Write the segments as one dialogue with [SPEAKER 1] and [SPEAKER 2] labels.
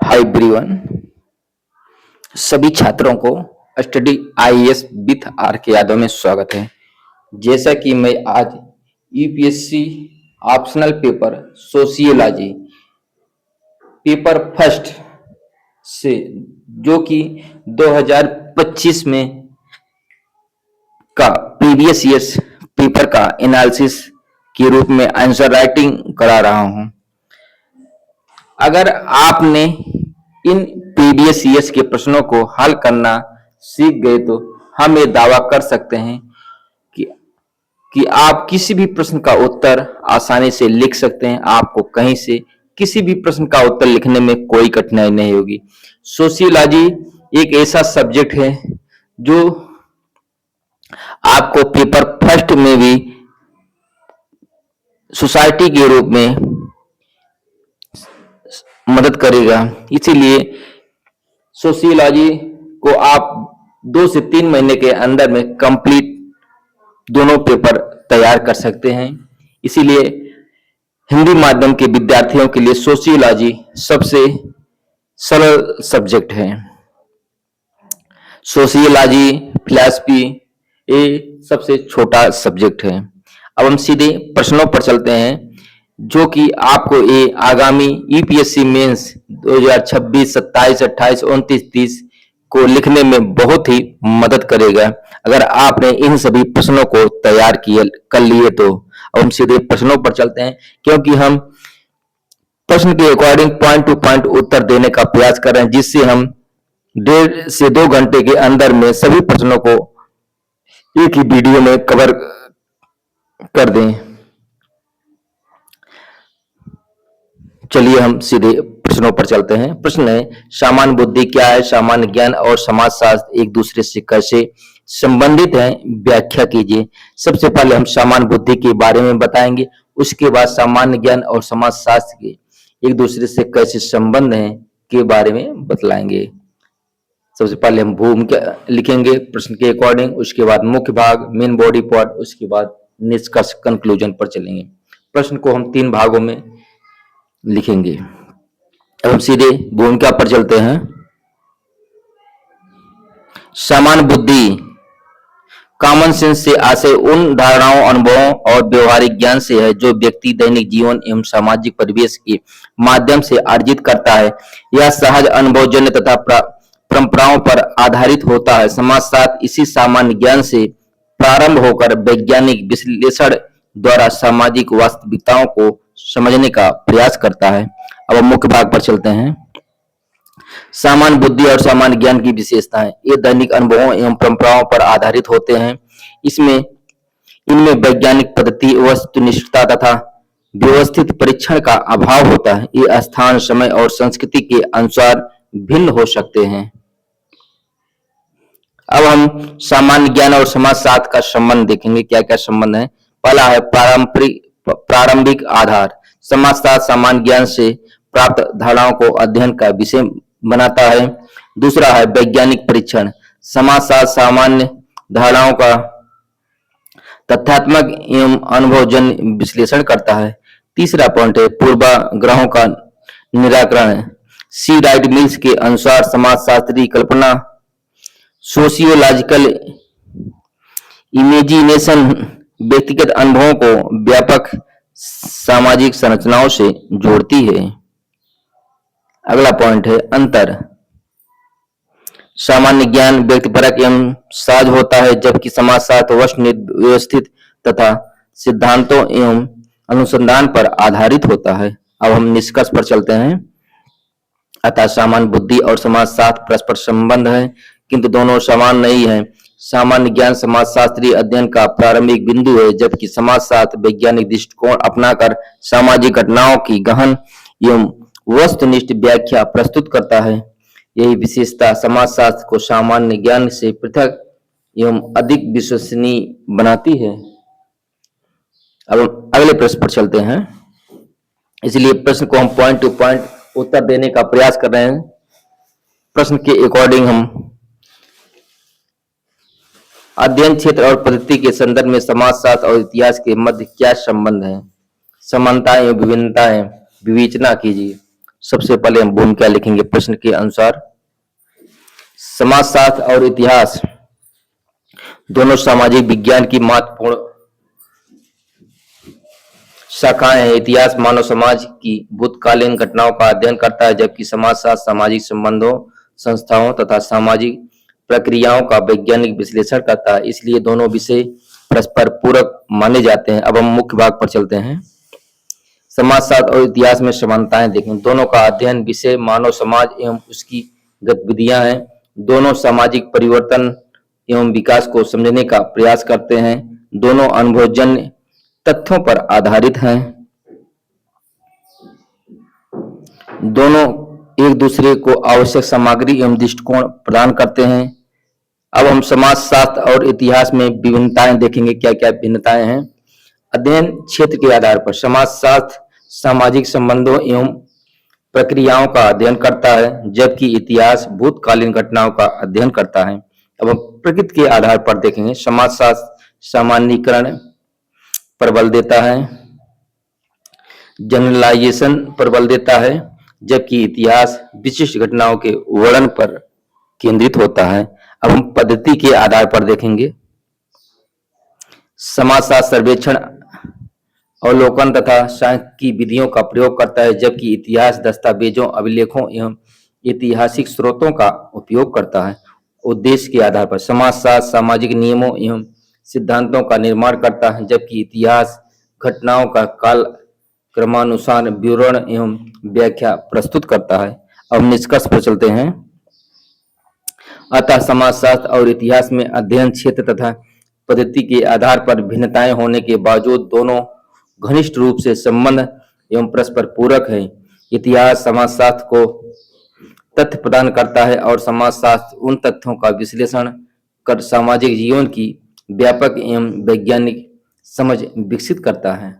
[SPEAKER 1] Hi everyone. सभी छात्रों को स्टडी आईएएस विथ आर के यादव में स्वागत है। जैसा कि मैं आज UPSC optional paper sociology paper first से जो कि 2025 में का प्रीवियस ईयर्स पेपर का एनालिसिस के रूप में आंसर राइटिंग करा रहा हूं। अगर आपने इन प्रीवियस ईयर्स के प्रश्नों को हल करना सीख गए तो हम ये दावा कर सकते हैं कि कि आप किसी भी प्रश्न का उत्तर आसानी से लिख सकते हैं। आपको कहीं से किसी भी प्रश्न का उत्तर लिखने में कोई कठिनाई नहीं होगी। सोशियोलॉजी एक ऐसा सब्जेक्ट है जो आपको पेपर फर्स्ट में भी सोसाइटी के रूप में मदद करेगा। इसीलिए सोशियोलॉजी को आप 2 से 3 महीने के अंदर में कंप्लीट दोनों पेपर तैयार कर सकते हैं। इसीलिए हिंदी माध्यम के विद्यार्थियों के लिए सोशियोलॉजी सबसे सरल सब्जेक्ट है। सोशियोलॉजी, फिलॉसफी ये सबसे छोटा सब्जेक्ट है। अब हम सीधे प्रश्नों पर चलते हैं जो कि आपको ये आगामी यूपीएससी मेंस 2026, 27, 28, 29, 30 को लिखने में बहुत ही मदद करेगा अगर आपने इन सभी प्रश्नों को तैयार कर लिए तो। अब हम सीधे प्रश्नों पर चलते हैं क्योंकि हम प्रश्न के अकॉर्डिंग पॉइंट टू पॉइंट उत्तर देने का प्रयास कर रहे हैं, जिससे हम 1.5 से 2 घंटे के अंदर में सभी प्रश्नों को एक ही वीडियो में कवर कर दें। चलिए हम सीधे प्रश्नों पर चलते हैं। प्रश्न है, सामान्य बुद्धि क्या है? सामान्य ज्ञान और समाजशास्त्र एक दूसरे से कैसे संबंधित हैं? व्याख्या कीजिए। सबसे पहले हम सामान्य बुद्धि के बारे में बताएंगे, उसके बाद सामान्य ज्ञान और समाजशास्त्र के एक दूसरे से कैसे संबंध हैं के बारे में बतलाएंगे। सबसे पहले हम भूमिका लिखेंगे प्रश्न के अकॉर्डिंग, उसके बाद मुख्य भाग, मेन बॉडी पार्ट, उसके बाद निष्कर्ष कंक्लूजन पर चलेंगे। प्रश्न को हम 3 भागों में लिखेंगे। अब हम सीधे भूमिका पर चलते हैं। सामान्य बुद्धि कॉमन सेंस से आशय उन धारणाओं, अनुभवों और व्यवहारिक ज्ञान से है जो व्यक्ति दैनिक जीवन एवं सामाजिक परिवेश के माध्यम से अर्जित करता है। यह सहज अनुभवजन्य तथा परंपराओं पर आधारित होता है। समाजशास्त्र इसी सामान्य ज्ञान से प्रारंभ होकर वैज्ञानिक विश्लेषण द्वारा सामाजिक वास्तविकताओं को समझने का प्रयास करता है। अब हम मुख्य भाग पर चलते हैं। सामान्य बुद्धि और सामान्य ज्ञान की विशेषताएं। ये दैनिक अनुभवों एवं परंपराओं पर आधारित होते हैं। इनमें वैज्ञानिक पद्धति, वस्तुनिष्ठता तथा व्यवस्थित परीक्षण का अभाव होता है। ये स्थान, समय और संस्कृति के अनुसार भिन्न हो सकते हैं। अब हम सामान्य ज्ञान और समाजशास्त्र का संबंध देखेंगे, क्या क्या संबंध है। पहला है प्रारंभिक आधार। समाजशास्त्र सामान्य ज्ञान से प्राप्त धारणाओं को अध्ययन का विषय बनाता है। दूसरा है वैज्ञानिक परीक्षण। समाजशास्त्र सामान्य धारणाओं का तथ्यात्मक एवं अनुभवजन्य विश्लेषण करता है। तीसरा पॉइंट है पूर्वाग्रहों का निराकरण। सी राइट मिल्स के अनुसार समाजशास्त्री कल्पना, सोशियोलॉजिकल इमेजिनेशन व्यक्तिगत अनुभवों को व्यापक सामाजिक संरचनाओं से जोड़ती है। अगला पॉइंट है अंतर। सामान्य ज्ञान व्यक्तिपरक एवं सहज होता है, जबकि समाजशास्त्र वस्तुनिष्ठ, व्यवस्थित तथा सिद्धांतों एवं अनुसंधान पर आधारित होता है। अब हम निष्कर्ष पर चलते हैं। अतः सामान्य बुद्धि और समाजशास्त्र परस्पर संबंध है, किंतु दोनों समान नहीं है। सामान्य ज्ञान समाजशास्त्रीय अध्ययन का प्रारंभिक बिंदु है, जबकि समाजशास्त्र वैज्ञानिक दृष्टिकोण अपनाकर सामाजिक घटनाओं की गहन एवं वस्तुनिष्ठ व्याख्या प्रस्तुत करता है। यही विशेषता समाजशास्त्र को सामान्य ज्ञान से पृथक एवं अधिक विश्वसनीय बनाती है। अब अगले प्रश्न पर चलते हैं। इसलिए प्रश्न को हम पॉइंट टू पॉइंट उत्तर देने का प्रयास कर रहे हैं। प्रश्न के अकॉर्डिंग हम अध्ययन क्षेत्र और पद्धति के संदर्भ में समाजशास्त्र और इतिहास के मध्य क्या संबंध है, समानताएं एवं विभिन्नताएं विवेचना कीजिए। सबसे पहले हम भूमिका लिखेंगे प्रश्न के अनुसार। समाजशास्त्र और इतिहास दोनों सामाजिक विज्ञान की महत्वपूर्ण शाखाएं हैं। इतिहास मानव समाज की भूतकालीन घटनाओं का अध्ययन करता है, जबकि समाजशास्त्र सामाजिक संबंधों, संस्थाओं तथा सामाजिक प्रक्रियाओं का वैज्ञानिक विश्लेषण करता है। इसलिए दोनों विषय परस्पर पूरक माने जाते हैं। अब हम मुख्य भाग पर चलते हैं। समाजशास्त्र और इतिहास में समानताएं देखें। दोनों का अध्ययन विषय मानव समाज एवं उसकी गतिविधियां हैं। दोनों सामाजिक परिवर्तन एवं विकास को समझने का प्रयास करते हैं। दोनों अनुभवजन्य तथ्यों पर आधारित हैं। दोनों एक दूसरे को आवश्यक सामग्री एवं दृष्टिकोण प्रदान करते हैं। अब हम समाजशास्त्र और इतिहास में विभिन्नताएं देखेंगे, क्या क्या भिन्नताएं हैं। अध्ययन क्षेत्र के आधार पर समाजशास्त्र सामाजिक संबंधों एवं प्रक्रियाओं का अध्ययन करता है, जबकि इतिहास भूतकालीन घटनाओं का अध्ययन करता है। अब हम प्रकृति के आधार पर देखेंगे। समाजशास्त्र सामान्यीकरण पर बल देता है, जनरलाइजेशन पर बल देता है, जबकि इतिहास विशिष्ट घटनाओं के वर्णन पर केंद्रित होता है। अब हम पद्धति के आधार पर देखेंगे। समाजशास्त्र सर्वेक्षण, अवलोकन तथा सांख्यिकी विधियों का प्रयोग करता है, जबकि इतिहास दस्तावेजों, अभिलेखों एवं ऐतिहासिक स्रोतों का उपयोग करता है। उद्देश्य के आधार पर समाजशास्त्र सामाजिक नियमों एवं सिद्धांतों का निर्माण करता है, जबकि इतिहास घटनाओं का काल क्रमानुसार विवरण एवं व्याख्या प्रस्तुत करता है। अब निष्कर्ष पर चलते हैं। अतः समाजशास्त्र और इतिहास में अध्ययन क्षेत्र तथा पद्धति के आधार पर भिन्नताएं होने के बावजूद दोनों घनिष्ठ रूप से संबंध एवं परस्पर पूरक है। इतिहास समाजशास्त्र को तथ्य प्रदान करता है और समाजशास्त्र उन तथ्यों का विश्लेषण कर सामाजिक जीवन की व्यापक एवं वैज्ञानिक समझ विकसित करता है।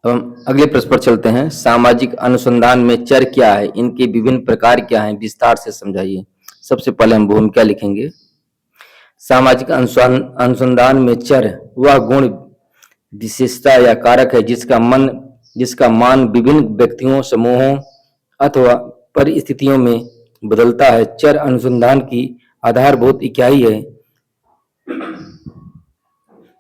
[SPEAKER 1] हम अगले प्रश्न पर चलते हैं। सामाजिक अनुसंधान में चर क्या है, इनके विभिन्न प्रकार क्या हैं, विस्तार से समझाइए। सबसे पहले हम भूमिका लिखेंगे। सामाजिक अनुसंधान में चर वह गुण, विशेषता या कारक है जिसका मान विभिन्न व्यक्तियों, समूहों अथवा परिस्थितियों में बदलता है। चर अनुसंधान की आधारभूत इकाई है,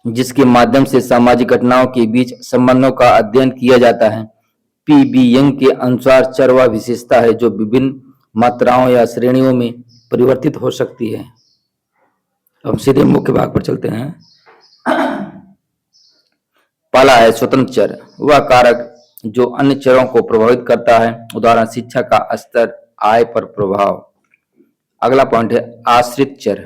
[SPEAKER 1] जिसके माध्यम से सामाजिक घटनाओं के बीच संबंधों का अध्ययन किया जाता है। पी.बी. यंग के अनुसार चर वह विशेषता है जो विभिन्न मात्राओं या श्रेणियों में परिवर्तित हो सकती है। हम सीधे मुख्य भाग पर चलते हैं। पहला है स्वतंत्र चर, वह कारक जो अन्य चरों को प्रभावित करता है। उदाहरण शिक्षा का स्तर, आय पर प्रभाव। अगला पॉइंट है आश्रित चर,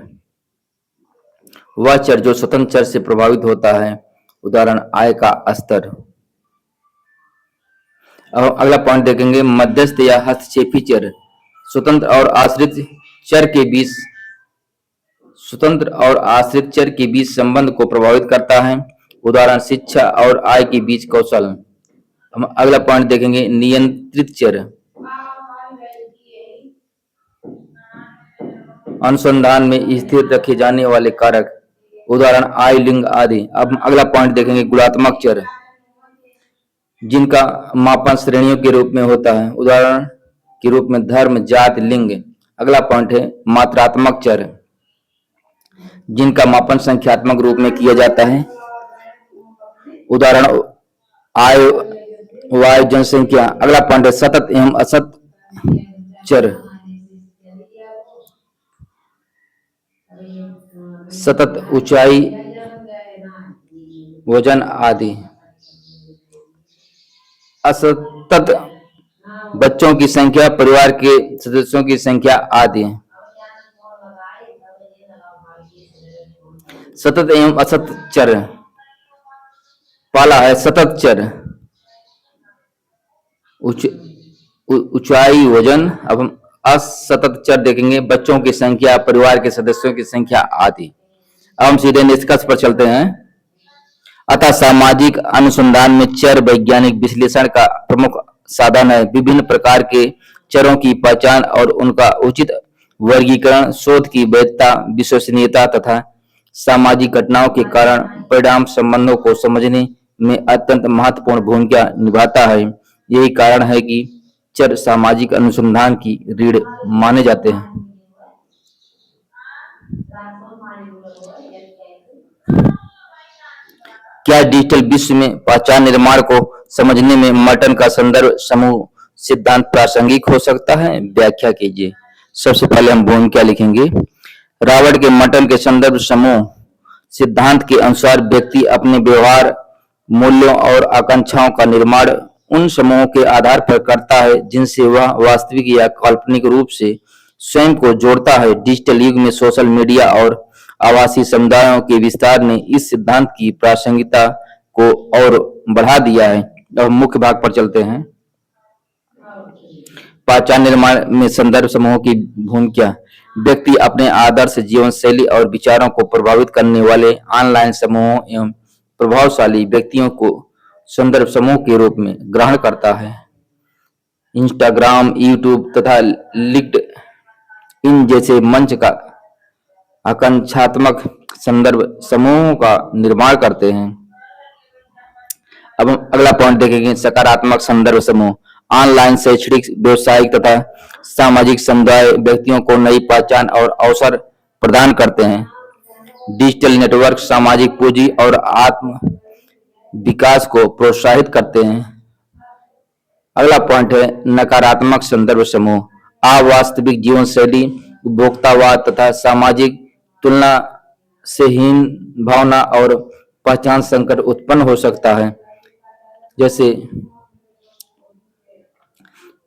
[SPEAKER 1] वह चर जो स्वतंत्र चर से प्रभावित होता है। उदाहरण आय का स्तर। अब अगला पॉइंट देखेंगे मध्यस्थ या हस्तक्षेपी चर, स्वतंत्र और आश्रित चर के बीच संबंध को प्रभावित करता है। उदाहरण शिक्षा और आय के बीच कौशल। हम अगला पॉइंट देखेंगे नियंत्रित चर, अनुसंधान में स्थिर रखे जाने वाले कारक। उदाहरण आय, लिंग आदि। अब अगला पॉइंट देखेंगे गुणात्मक चर, जिनका मापन श्रेणियों के रूप में होता है। उदाहरण के रूप में धर्म, जाति, लिंग। अगला पॉइंट है मात्रात्मक चर, जिनका मापन संख्यात्मक रूप में किया जाता है। उदाहरण आय, वायु, जनसंख्या। अगला पॉइंट है सतत एवं असत चर, सतत ऊंचाई, वजन आदि। असतत बच्चों की संख्या, परिवार के सदस्यों की संख्या आदि। सतत एवं असतत चर। पहला है सतत चर, ऊंचाई, वजन। अब हम असतत चर देखेंगे बच्चों की संख्या, परिवार के सदस्यों की संख्या आदि। अब हम सीधे निष्कर्ष पर चलते हैं। अतः सामाजिक अनुसंधान में चर वैज्ञानिक विश्लेषण का प्रमुख साधन है। विभिन्न प्रकार के चरों की पहचान और उनका उचित वर्गीकरण शोध की वैधता, विश्वसनीयता तथा सामाजिक घटनाओं के कारण परिणाम संबंधों को समझने में अत्यंत महत्वपूर्ण भूमिका निभाता है। यही कारण है कि चर सामाजिक अनुसंधान की रीढ़ माने जाते हैं। क्या डिजिटल विश्व में पहचान निर्माण को समझने में मर्टन का संदर्भ समूह सिद्धांत प्रासंगिक हो सकता है? व्याख्या कीजिए। सबसे पहले हम भूमिका लिखेंगे। रॉबर्ट के मर्टन के संदर्भ समूह सिद्धांत के अनुसार व्यक्ति अपने व्यवहार, मूल्यों और आकांक्षाओं का निर्माण उन समूहों के आधार पर करता है जिनसे वह वास्तविक या काल्पनिक रूप से स्वयं को जोड़ता है। डिजिटल युग में सोशल मीडिया और आवासीय समुदायों के विस्तार ने इस सिद्धांत की प्रासंगिकता को और बढ़ा दिया है। अब मुख्य भाग पर चलते हैं। पहचान निर्माण में संदर्भ समूहों की भूमिका। व्यक्ति अपने आदर्श जीवन शैली और विचारों को प्रभावित करने वाले ऑनलाइन समूहों एवं प्रभावशाली व्यक्तियों को संदर्भ समूह के रूप में ग्रहण करता है। इंस्टाग्राम, यूट्यूब तथा लिंक्डइन जैसे मंच का आकांक्षात्मक संदर्भ समूहों का निर्माण करते हैं। अब हम अगला पॉइंट देखेंगे, सकारात्मक संदर्भ समूह। ऑनलाइन शैक्षणिक, व्यवसायिक तथा सामाजिक समुदाय व्यक्तियों को नई पहचान और अवसर प्रदान करते हैं। डिजिटल नेटवर्क सामाजिक पूंजी और आत्म विकास को प्रोत्साहित करते हैं। अगला पॉइंट है नकारात्मक संदर्भ समूह। अवास्तविक जीवन शैली, उपभोक्तावाद तथा सामाजिक तुलना से हीन भावना और पहचान संकट उत्पन्न हो सकता है, जैसे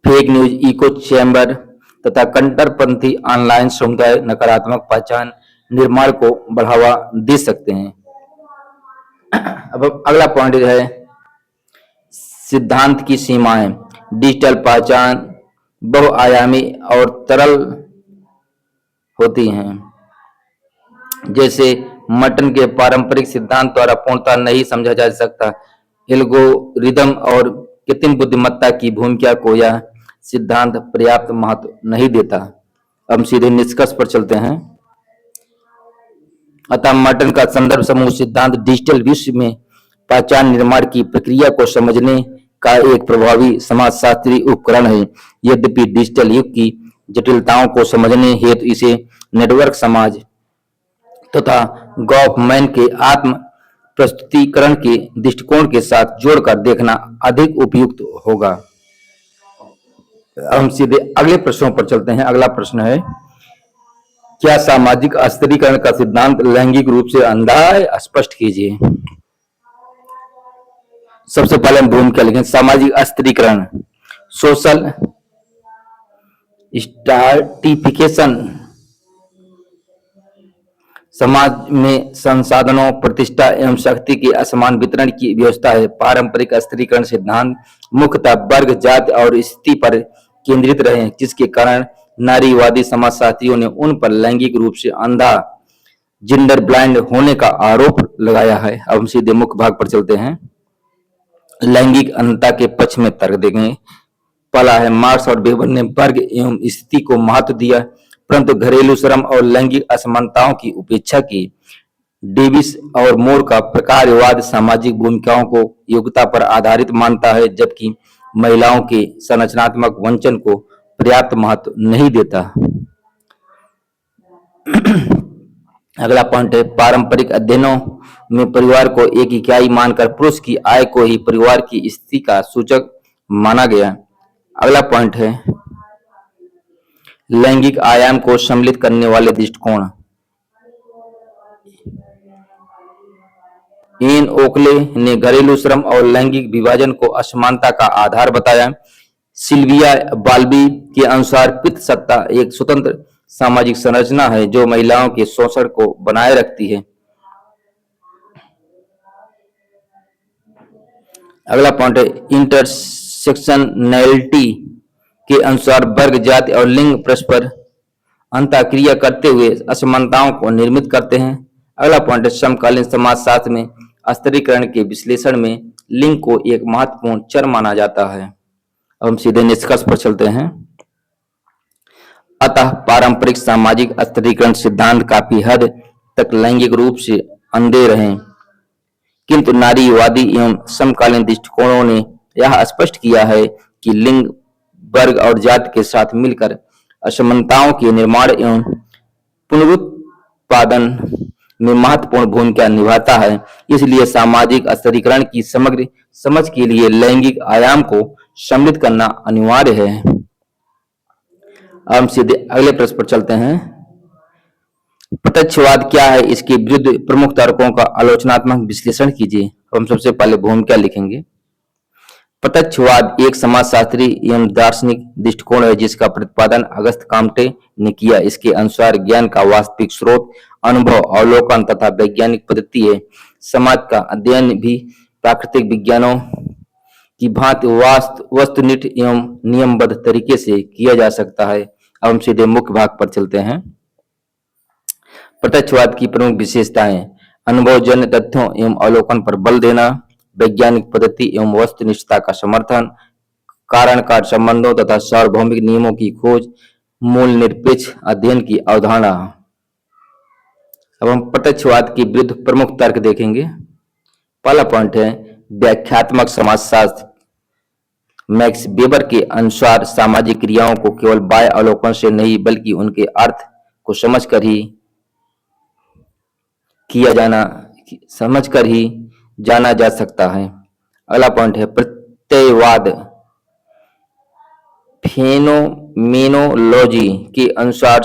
[SPEAKER 1] फेक न्यूज, इको चैम्बर तथा कट्टरपंथी ऑनलाइन समुदाय नकारात्मक पहचान निर्माण को बढ़ावा दे सकते हैं। अब अगला पॉइंट है सिद्धांत की सीमाएं। डिजिटल पहचान बहुआयामी और तरल होती हैं, जैसे मर्टन के पारंपरिक सिद्धांत द्वारा पूर्णतः नहीं समझा जा सकता। एल्गोरिदम और कृत्रिम बुद्धिमत्ता की भूमिका को यह सिद्धांत पर्याप्त महत्व नहीं देता। हम सीधे निष्कर्ष पर चलते हैं। अतः मर्टन का संदर्भ समूह सिद्धांत डिजिटल विश्व में पहचान निर्माण की प्रक्रिया को समझने का एक प्रभावी समाजशास्त्री उपकरण है। यद्यपि डिजिटल युग की जटिलताओं को समझने हेतु इसे नेटवर्क समाज तथा गॉफमैन के आत्म प्रस्तुतिकरण के दृष्टिकोण के साथ जोड़कर देखना अधिक उपयुक्त होगा। हम सीधे अगले प्रश्नों पर चलते हैं। अगला प्रश्न है, क्या सामाजिक अस्थिरीकरण का सिद्धांत लैंगिक रूप से अंधा है? स्पष्ट कीजिए। सबसे पहले हम भूमिका लिखें। सामाजिक अस्थिरीकरण, सोशल स्ट्रैटिफिकेशन समाज में संसाधनों, प्रतिष्ठा एवं शक्ति के असमान वितरण की व्यवस्था है। पारंपरिक अस्थिरीकरण सिद्धांत मुख्यतः वर्ग, जाति और स्थिति पर केंद्रित रहे, जिसके कारण नारीवादी समाजशास्त्रियों ने उन पर लैंगिक रूप से अंधा, जेंडर ब्लाइंड होने का आरोप लगाया है। अब हम सीधे मुख्य भाग पर चलते हैं। लैंगिक अंधता के पक्ष में तर्क देंगे। पहला है, मार्क्स और वेबर ने वर्ग एवं स्थिति को महत्व दिया, परंतु घरेलू श्रम और लैंगिक असमानताओं की उपेक्षा की। डेविस और मोर का प्रकारवाद सामाजिक भूमिकाओं को योग्यता पर आधारित मानता है, जबकि महिलाओं के संरचनात्मक वंचन को पर्याप्त महत्व नहीं देता। अगला पॉइंट है, पारंपरिक अध्ययनों में परिवार को एक इकाई मानकर पुरुष की आय को ही परिवार की स्थिति का सूचक माना गया। अगला पॉइंट है, लैंगिक आयाम को सम्मिलित करने वाले दृष्टिकोण। इन ओकले ने घरेलू श्रम और लैंगिक विभाजन को असमानता का आधार बताया। सिल्विया बाल्बी के अनुसार पितृसत्ता एक स्वतंत्र सामाजिक संरचना है जो महिलाओं के शोषण को बनाए रखती है। अगला पॉइंट है, इंटरसेक्शनैलिटी के अनुसार वर्ग, जाति और लिंग परस्पर अंतःक्रिया करते हुए असमानताओं को निर्मित करते हैं। अगला पॉइंट है, समकालीन समाजशास्त्र में अस्थिरीकरण के विश्लेषण में लिंग को एक महत्वपूर्ण चर माना जाता है। अब हम सीधे निष्कर्ष पर चलते हैं। अतः पारंपरिक सामाजिक अस्थिरीकरण सिद्धांत काफी हद तक लैंगिक रूप से अंधे रहे, किंतु नारीवादी एवं समकालीन दृष्टिकोणों ने यह स्पष्ट किया है कि लिंग, वर्ग और जाति के साथ मिलकर असमानताओं के निर्माण एवं पुनरुत्पादन में महत्वपूर्ण भूमिका निभाता है। इसलिए सामाजिक स्तरीकरण की समग्र समझ के लिए लैंगिक आयाम को सम्मिलित करना अनिवार्य है। अब हम सीधे अगले प्रश्न पर चलते हैं। प्रत्यक्षवाद क्या है, इसके विरुद्ध प्रमुख तर्कों का आलोचनात्मक विश्लेषण कीजिए। हम सबसे पहले भूमिका लिखेंगे। प्रत्यक्षवाद एक समाजशास्त्री एवं दार्शनिक दृष्टिकोण है जिसका प्रतिपादन अगस्त काम्टे ने किया। इसके अनुसार ज्ञान का वास्तविक स्रोत अनुभव, अवलोकन तथा वैज्ञानिक पद्धति है। समाज का अध्ययन भी प्राकृतिक विज्ञानों की भांति वस्तुनिष्ठ एवं नियमबद्ध तरीके से किया जा सकता है। अब हम सीधे मुख्य भाग पर चलते हैं। प्रत्यक्षवाद की प्रमुख विशेषताएं: अनुभवजन्य तथ्यों एवं अवलोकन पर बल देना, वैज्ञानिक पद्धति एवं वस्तुनिष्ठता का समर्थन, कारण कार्य संबंधों तथा सार्वभौमिक नियमों की खोज, मूल निरपेक्ष अध्ययन की अवधारणा। अब हम प्रत्यक्षवाद के विरुद्ध प्रमुख तर्क देखेंगे। पहला पॉइंट है व्याख्यात्मक समाजशास्त्र। मैक्स वेबर के अनुसार सामाजिक क्रियाओं को केवल बाह्य अवलोकन से नहीं बल्कि उनके अर्थ को समझकर ही जाना जा सकता है। अगला पॉइंट है प्रत्ययवाद। फेनोमेनोलॉजी के अनुसार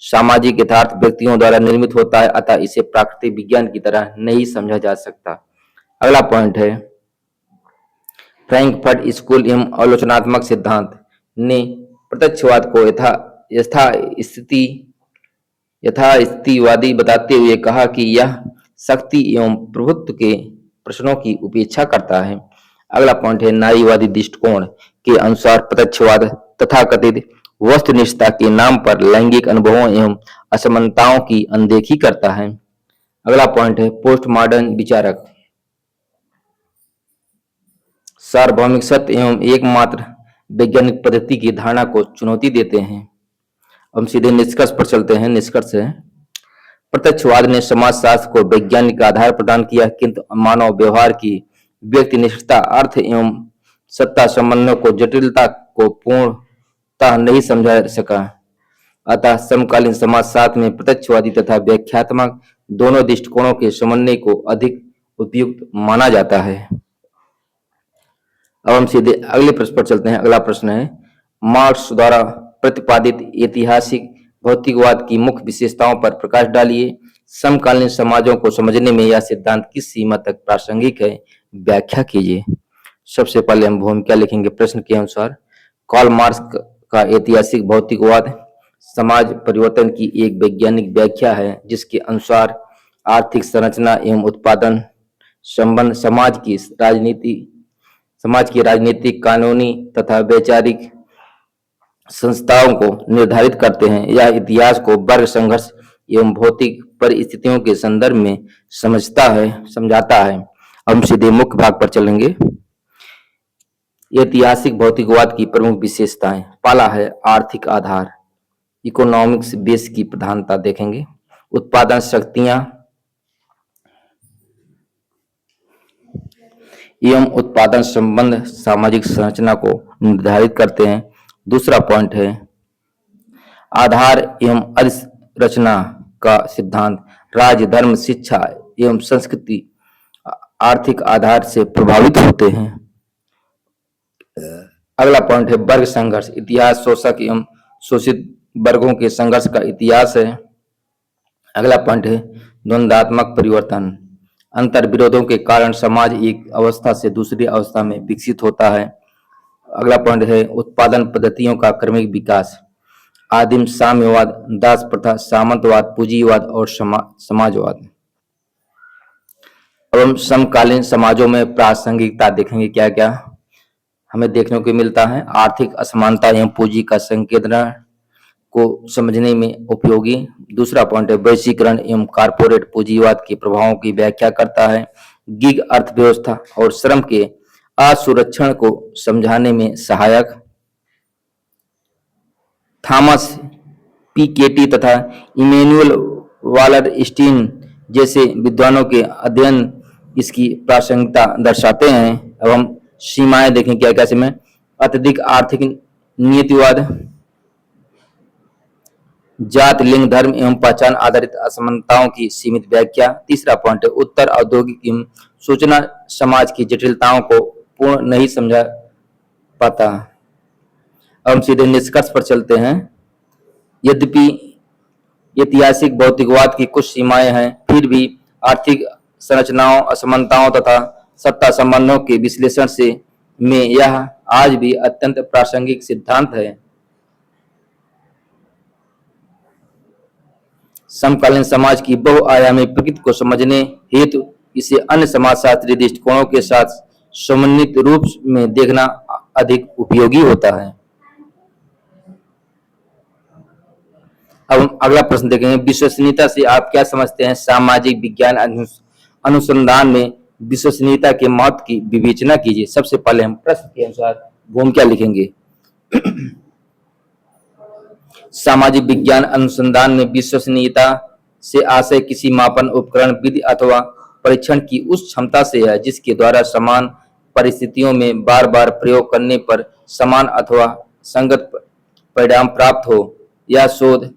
[SPEAKER 1] सामाजिक यथार्थ व्यक्तियों द्वारा निर्मित होता है, अतः इसे प्राकृतिक विज्ञान की तरह नहीं समझा जा सकता। अगला पॉइंट है फ्रैंकफर्ट स्कूल एवं आलोचनात्मक सिद्धांत ने प्रत्यक्षवाद को यथास्थितिवादी बताते हुए कहा कि यह शक्ति एवं प्रभुत्व के प्रश्नों की उपेक्षा करता है। अगला पॉइंट है नारीवादी दृष्टिकोण के अनुसार प्रत्यक्षवाद तथाकथित वस्तुनिष्ठता के नाम पर लैंगिक अनुभवों एवं असमानताओं की अनदेखी करता है। अगला पॉइंट है पोस्ट मॉडर्न विचारक सार्वभौमिक सत्य एवं एकमात्र वैज्ञानिक पद्धति की धारणा को चुनौती देते हैं। हम सीधे निष्कर्ष पर चलते हैं। निष्कर्ष है प्रत्यक्षवाद ने समाजशास्त्र को वैज्ञानिक आधार प्रदान किया, किंतु मानव व्यवहार की व्यक्तिनिष्ठता, अर्थ एवं सत्ता संबंधों को जटिलता को पूर्णतः नहीं समझा सका। अतः समकालीन समाजशास्त्र में प्रत्यक्षवादी तथा व्याख्यात्मक दोनों दृष्टिकोणों के समन्वय को अधिक उपयुक्त माना जाता है। अब हम सीधे अगले प्रश्न पर चलते हैं। अगला प्रश्न है मार्क्स द्वारा प्रतिपादित ऐतिहासिक भौतिकवाद की मुख्य विशेषताओं पर प्रकाश डालिए। समकालीन समाजों को समझने में यह सिद्धांत किस सीमा तक प्रासंगिक है, व्याख्या कीजिए। सबसे पहले हम भूमिका लिखेंगे। प्रश्न के अनुसार कार्ल मार्क्स का ऐतिहासिक भौतिकवाद समाज परिवर्तन की एक वैज्ञानिक व्याख्या है जिसके अनुसार आर्थिक संरचना एवं उत्पादन संबंध समाज की राजनीतिक, कानूनी तथा वैचारिक संस्थाओं को निर्धारित करते हैं। यह इतिहास को वर्ग संघर्ष एवं भौतिक परिस्थितियों के संदर्भ में समझाता है। हम सीधे मुख्य भाग पर चलेंगे। ऐतिहासिक भौतिकवाद की प्रमुख विशेषताएं। पहला है आर्थिक आधार, इकोनॉमिक्स बेस की प्रधानता देखेंगे। उत्पादन शक्तियां एवं उत्पादन संबंध सामाजिक संरचना को निर्धारित करते हैं। दूसरा पॉइंट है आधार एवं अधिरचना का सिद्धांत। राज्य, धर्म, शिक्षा एवं संस्कृति आर्थिक आधार से प्रभावित होते हैं। अगला पॉइंट है वर्ग संघर्ष। इतिहास शोषक एवं शोषित वर्गों के संघर्ष का इतिहास है। अगला पॉइंट है द्वंद्वात्मक परिवर्तन। अंतर विरोधों के कारण समाज एक अवस्था से दूसरी अवस्था में विकसित होता है। अगला पॉइंट है उत्पादन पद्धतियों का क्रमिक विकास। आदिम साम्यवाद, दास प्रथा, सामंतवाद, पूंजीवाद और समाजवाद। अब हम समकालीन समाजों में प्रासंगिकता देखेंगे। क्या क्या हमें देखने को मिलता है। आर्थिक असमानता एवं पूंजी का संकेंद्रण को समझने में उपयोगी। दूसरा पॉइंट है वैश्वीकरण एवं कारपोरेट पूंजीवाद के प्रभावों की व्याख्या करता है। गिग अर्थव्यवस्था और श्रम के असुरक्षण को समझाने में सहायक। थॉमस पिकेटी तथा इमैनुअल वालरस्टीन जैसे विद्वानों के अध्ययन इसकी प्रासंगिकता दर्शाते हैं। अब हम सीमाएं देखें क्या क्या इसमें। अत्यधिक आर्थिक नियतिवाद, जात, लिंग, धर्म एवं पहचान आधारित असमानताओं की सीमित व्याख्या। तीसरा पॉइंट है उत्तर औद्योगिक एवं सूचना समाज की जटिलताओं को पूर्ण नहीं समझा पाता। अब हम सीधे निष्कर्ष पर चलते हैं। यद्यपि ऐतिहासिक भौतिकवाद की कुछ सीमाएं हैं, फिर भी आर्थिक संरचनाओं, असमानताओं तथा सत्ता संबंधों के विश्लेषण से में यह आज भी अत्यंत प्रासंगिक सिद्धांत है। समकालीन समाज की बहुआयामी प्रकृति को समझने हेतु इसे अन्य समाजशास्त्रीय दृष्टिकोणों के साथ समन्वित रूप में देखना अधिक उपयोगी होता है। अब हम अगला प्रश्न देखेंगे। विश्वसनीयता से आप क्या समझते हैं? सामाजिक विज्ञान अनुसंधान में विश्वसनीयता के महत्व की विवेचना कीजिए। सबसे पहले हम प्रश्न के अनुसार भूमिका लिखेंगे। सामाजिक विज्ञान अनुसंधान में विश्वसनीयता से आशय किसी मापन उपकरण, विधि अथवा परीक्षण की उस क्षमता से है जिसके द्वारा समान परिस्थितियों में बार बार प्रयोग करने पर समान अथवा संगत परिणाम प्राप्त हो। यह शोध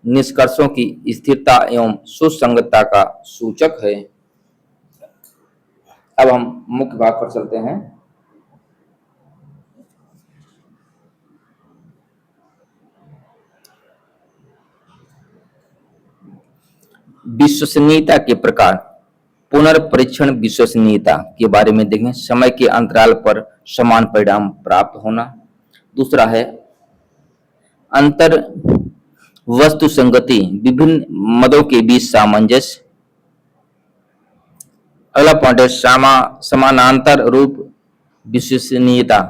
[SPEAKER 1] निष्कर्षों की स्थिरता एवं सुसंगतता का सूचक है। अब हम मुख्य भाग पर चलते हैं। विश्वसनीयता के प्रकार। पुनर्परीक्षण विश्वसनीयता के बारे में देखें। समय के अंतराल पर समान परिणाम प्राप्त होना। दूसरा है अंतर वस्तु संगति, विभिन्न मदों के बीच सामंजस्य। अगला पॉइंट है समानांतर रूप विश्वसनीयता,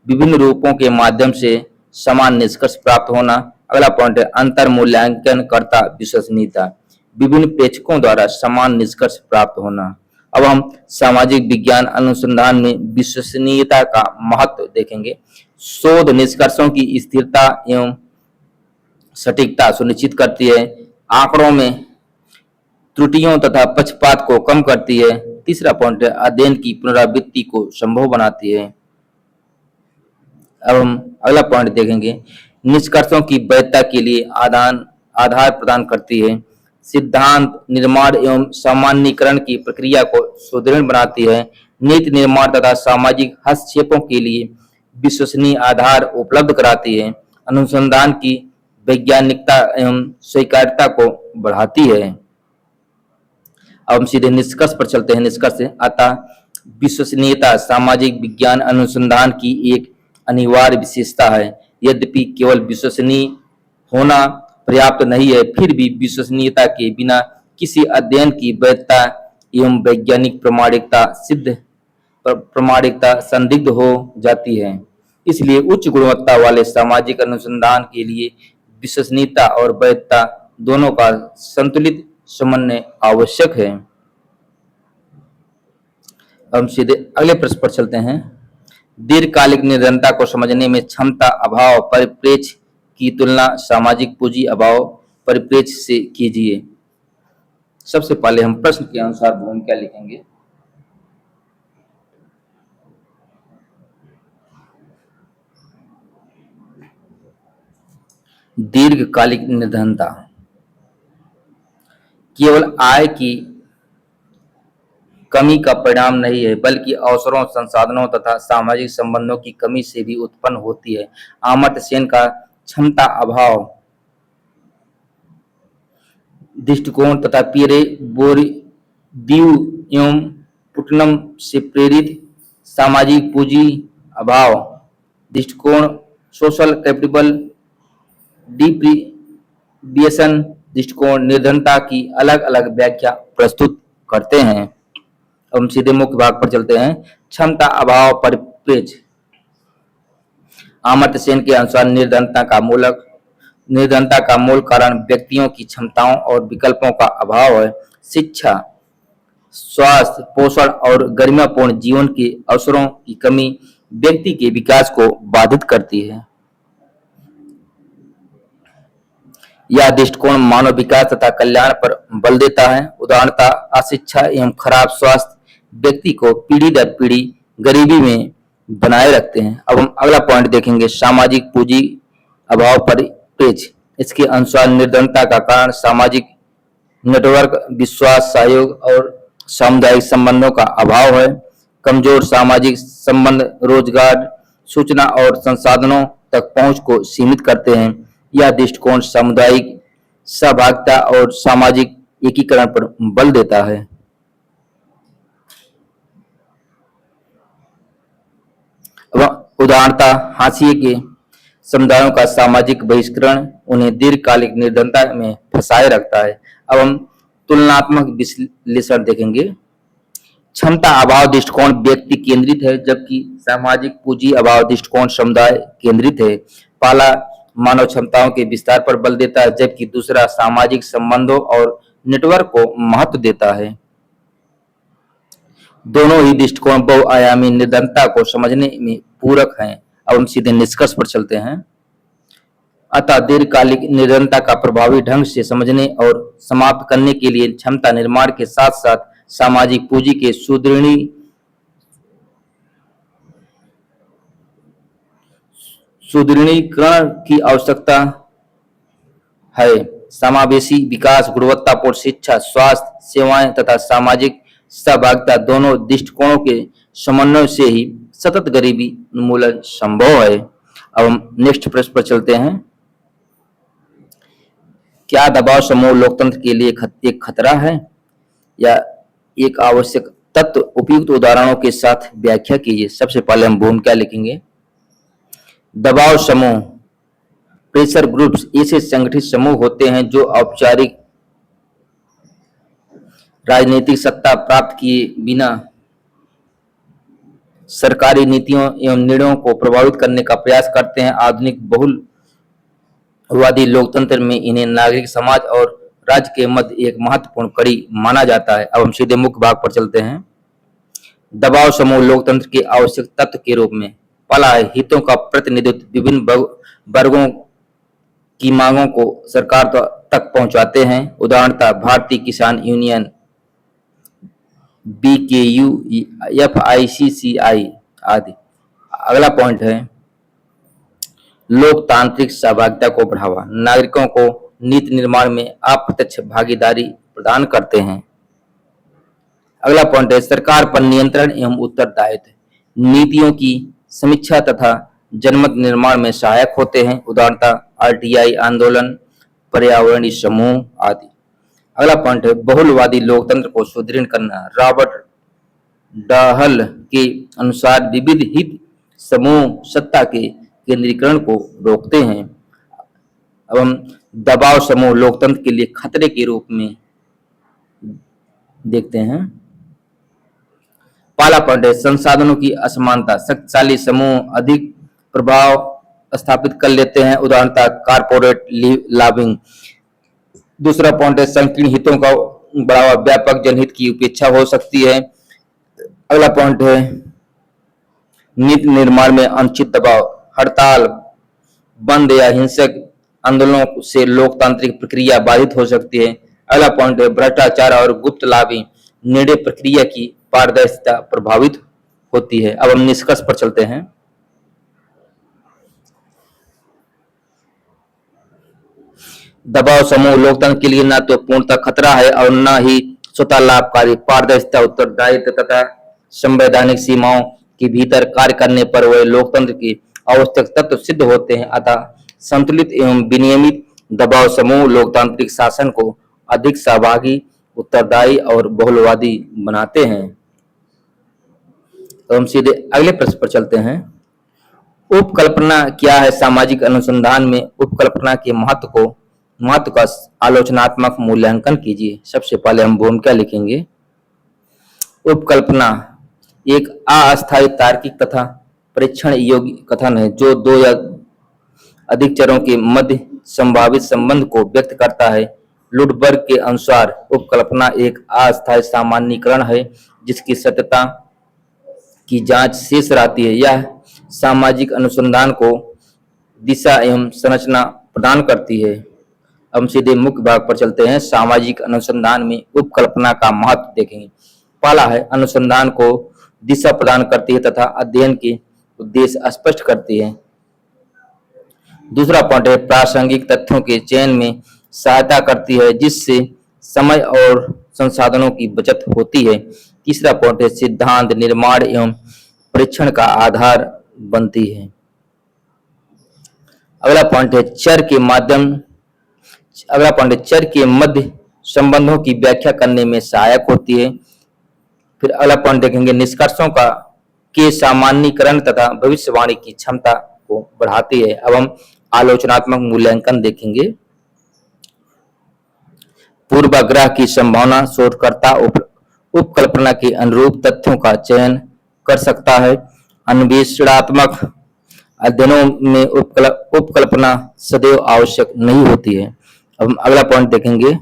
[SPEAKER 1] विभिन्न रूपों के माध्यम से समान निष्कर्ष प्राप्त होना। अगला पॉइंट है अंतर मूल्यांकन करता विश्वसनीयता, विभिन्न प्रेक्षकों द्वारा समान निष्कर्ष प्राप्त होना। अब हम सामाजिक विज्ञान अनुसंधान में विश्वसनीयता का महत्व देखेंगे। शोध निष्कर्षों की स्थिरता एवं सटीकता सुनिश्चित करती है, आंकड़ों में त्रुटियों तथा पक्षपात को कम करती है। तीसरा पॉइंट है अध्ययन की पुनरावृत्ति को संभव बनाती है। अब हम अगला पॉइंट देखेंगे। निष्कर्षों की वैधता के लिए आधार प्रदान करती है, सिद्धांत निर्माण एवं सामान्यीकरण की प्रक्रिया को सुदृढ़ बनाती है, नीति निर्माण तथा सामाजिक हस्तक्षेपों के लिए विश्वसनीय आधार उपलब्ध कराती है, अनुसंधान की वैज्ञानिकता एवं स्वीकार्यता को बढ़ाती है। अब हम सीधे निष्कर्ष पर चलते हैं। निष्कर्ष अतः विश्वसनीयता सामाजिक विज्ञान अनुसंधान की एक अनिवार्य विशेषता है। यद्यपि केवल विश्वसनीय होना पर्याप्त नहीं है, फिर भी विश्वसनीयता के बिना किसी अध्ययन की वैधता एवं वैज्ञानिक प्रामाणिकता संदिग्ध हो जाती है। इसलिए उच्च गुणवत्ता वाले सामाजिक अनुसंधान के लिए विश्वसनीयता और वैधता दोनों का संतुलित समन्वय आवश्यक है। हम सीधे अगले प्रश्न पर चलते हैं। दीर्घकालिक निरंतरता को समझने में क्षमता अभाव परिप्रेक्ष्य की तुलना सामाजिक पूंजी अभाव परिप्रेक्ष्य से कीजिए। सबसे पहले हम प्रश्न के अनुसार भूमिका लिखेंगे। दीर्घकालिक निर्धनता केवल आय की कमी का परिणाम नहीं है, बल्कि अवसरों, संसाधनों तथा सामाजिक संबंधों की कमी से भी उत्पन्न होती है। अमर्त्य सेन का क्षमता अभाव दृष्टिकोण तथा पियरे बोरदियू एवं पुटनम से प्रेरित सामाजिक पूंजी अभाव दृष्टिकोण सोशल कैपिटल डिप्रीविएशन दृष्टिकोण निर्धनता की अलग अलग व्याख्या प्रस्तुत करते हैं। हम सीधे मुख्य भाग पर चलते हैं। क्षमता अभाव परिप्रेक्ष्य। अमर्त्य सेन के अनुसार निर्धनता का मूल कारण व्यक्तियों की क्षमताओं और विकल्पों का अभाव है। शिक्षा, स्वास्थ्य, पोषण और गरिमापूर्ण जीवन के अवसरों की कमी व्यक्ति के विकास को बाधित करती है। यह दृष्टिकोण मानव विकास तथा कल्याण पर बल देता है। उदाहरणतः अशिक्षा एवं खराब स्वास्थ्य व्यक्ति को पीढ़ी दर पीढ़ी गरीबी में बनाए रखते हैं। अब हम अगला पॉइंट देखेंगे, सामाजिक पूंजी अभाव पर पेच। इसके अनुसार निर्धनता का कारण सामाजिक नेटवर्क, विश्वास, सहयोग और सामुदायिक संबंधों का अभाव है। कमजोर सामाजिक संबंध रोजगार, सूचना और संसाधनों तक पहुंच को सीमित करते हैं। यह दृष्टिकोण सामुदायिक सहभागिता और सामाजिक एकीकरण पर बल देता है। उदाहरणतः हाशिए के समुदायों का सामाजिक बहिष्करण उन्हें दीर्घकालिक निर्धनता में फंसाए रखता है। अब हम तुलनात्मक विश्लेषण देखेंगे। क्षमता अभाव दृष्टिकोण व्यक्ति केंद्रित है, जबकि सामाजिक पूंजी अभाव दृष्टिकोण समुदाय केंद्रित है। पहला मानव क्षमताओं के विस्तार पर बल देता है, जबकि दूसरा सामाजिक संबंधों और नेटवर्क को महत्व देता है। दोनों ही दृष्टिकोण बहुआयामी निर्धनता को समझने में पूरक हैं। अब हम सीधे निष्कर्ष पर चलते हैं। अतः दीर्घकालिक निर्धनता का प्रभावी ढंग से समझने और समाप्त करने के लिए क्षमता निर्माण के साथ साथ सामाजिक पूंजी के सुदृढ़ीकरण की आवश्यकता है। समावेशी विकास, गुणवत्तापूर्ण शिक्षा, स्वास्थ्य सेवाएं तथा सामाजिक सहभागिता दोनों दृष्टिकोणों के समन्वय से ही सतत गरीबी उन्मूलन संभव है। अब हम नेक्स्ट प्रश्न पर चलते हैं। क्या दबाव समूह लोकतंत्र के लिए एक खतरा है या एक आवश्यक तत्व? उपयुक्त उदाहरणों के साथ व्याख्या कीजिए। सबसे पहले हम भूमिका लिखेंगे। दबाव समूह, प्रेशर ग्रुप्स ऐसे संगठित समूह होते हैं जो औपचारिक राजनीतिक सत्ता प्राप्त किए बिना सरकारी नीतियों एवं निर्णयों को प्रभावित करने का प्रयास करते हैं। आधुनिक बहुलवादी लोकतंत्र में इन्हें नागरिक समाज और राज्य के मध्य एक महत्वपूर्ण कड़ी माना जाता है। अब हम सीधे मुख्य भाग पर चलते हैं। दबाव समूह लोकतंत्र के आवश्यक तत्व के रूप में पहला है हितों का प्रतिनिधित्व। विभिन्न वर्गों की मांगों को सरकार तक पहुंचाते हैं। उदाहरणतः भारतीय किसान यूनियन, BKU, FICCI आदि। अगला पॉइंट है लोकतांत्रिक सहभागिता को बढ़ावा। नागरिकों को नीति निर्माण में अप्रत्यक्ष भागीदारी प्रदान करते हैं। अगला पॉइंट है सरकार पर नियंत्रण एवं उत्तरदायित्व। नीतियों की समीक्षा तथा जनमत निर्माण में सहायक होते हैं। उदाहरणतः RTI आंदोलन, पर्यावरणीय समूह आदि। अगला पॉइंट है बहुलवादी लोकतंत्र को सुदृढ़ करना। रॉबर्ट डहल के अनुसार विविध हित समूह सत्ता के केंद्रीकरण को रोकते हैं। अब हम दबाव समूह लोकतंत्र के लिए खतरे के रूप में देखते हैं। पहला पॉइंट है संसाधनों की असमानता। शक्तिशाली समूह अधिक प्रभाव स्थापित कर लेते हैं। उदाहरणतः कारपोरेट लॉबिंग। दूसरा पॉइंट है संकीर्ण हितों का बढ़ावा। व्यापक जनहित की उपेक्षा हो सकती है। अगला पॉइंट है नीति निर्माण में अनुचित दबाव। हड़ताल, बंद या हिंसक आंदोलनों से लोकतांत्रिक प्रक्रिया बाधित हो सकती है। अगला पॉइंट है भ्रष्टाचार और गुप्त लाभी। निर्णय प्रक्रिया की पारदर्शिता प्रभावित होती है। अब हम निष्कर्ष पर चलते हैं। दबाव समूह लोकतंत्र के लिए न तो पूर्णतः खतरा है और न ही स्वतः लाभकारी। पारदर्शिता, उत्तरदायित्व तथा संवैधानिक सीमाओं के भीतर कार्य करने पर वे लोकतंत्र के आवश्यक तत्व सिद्ध होते हैं। अतः संतुलित एवं विनियमित दबाव समूह लोकतांत्रिक शासन को अधिक सहभागी, उत्तरदायी और बहुलवादी बनाते हैं। तो हम सीधे अगले प्रश्न पर चलते हैं। उपकल्पना क्या है? सामाजिक अनुसंधान में उपकल्पना के महत्व का आलोचनात्मक मूल्यांकन कीजिए। सबसे पहले हम भूमिका लिखेंगे। उपकल्पना एक अस्थायी तार्किक तथा परीक्षण योग्य कथन है जो दो या अधिक चरों के मध्य संभावित संबंध को व्यक्त करता है। लुडबर्ग के अनुसार उपकल्पना एक अस्थायी सामान्यीकरण है जिसकी सत्यता की जांच शेष रहती है। यह सामाजिक अनुसंधान को दिशा एवं संरचना प्रदान करती है। हम सीधे मुख्य भाग पर चलते हैं। सामाजिक अनुसंधान में उपकल्पना का महत्व देखेंगे। पाला है, अनुसंधान को दिशा प्रदान करती है तथा अध्ययन के उद्देश्य स्पष्ट करती है। दूसरा पॉइंट है प्रासंगिक तथ्यों के चयन में सहायता करती है, जिससे समय और संसाधनों की बचत होती है। तीसरा पॉइंट है सिद्धांत निर्माण एवं परीक्षण का आधार बनती है। अगला पॉइंट है चर के मध्य संबंधों की व्याख्या करने में सहायक होती है। फिर अगला पॉइंट देखेंगे निष्कर्षों का के सामान्यीकरण तथा भविष्यवाणी की क्षमता को बढ़ाती है। अब हम आलोचनात्मक मूल्यांकन देखेंगे। पूर्वाग्रह की संभावना शोधकर्ता उपकल्पना के अनुरूप तथ्यों का चयन कर सकता है। अन्वेषणात्मक अध्ययनों में उपकल्पना सदैव आवश्यक नहीं होती है। अब हम अगला पॉइंट देखेंगे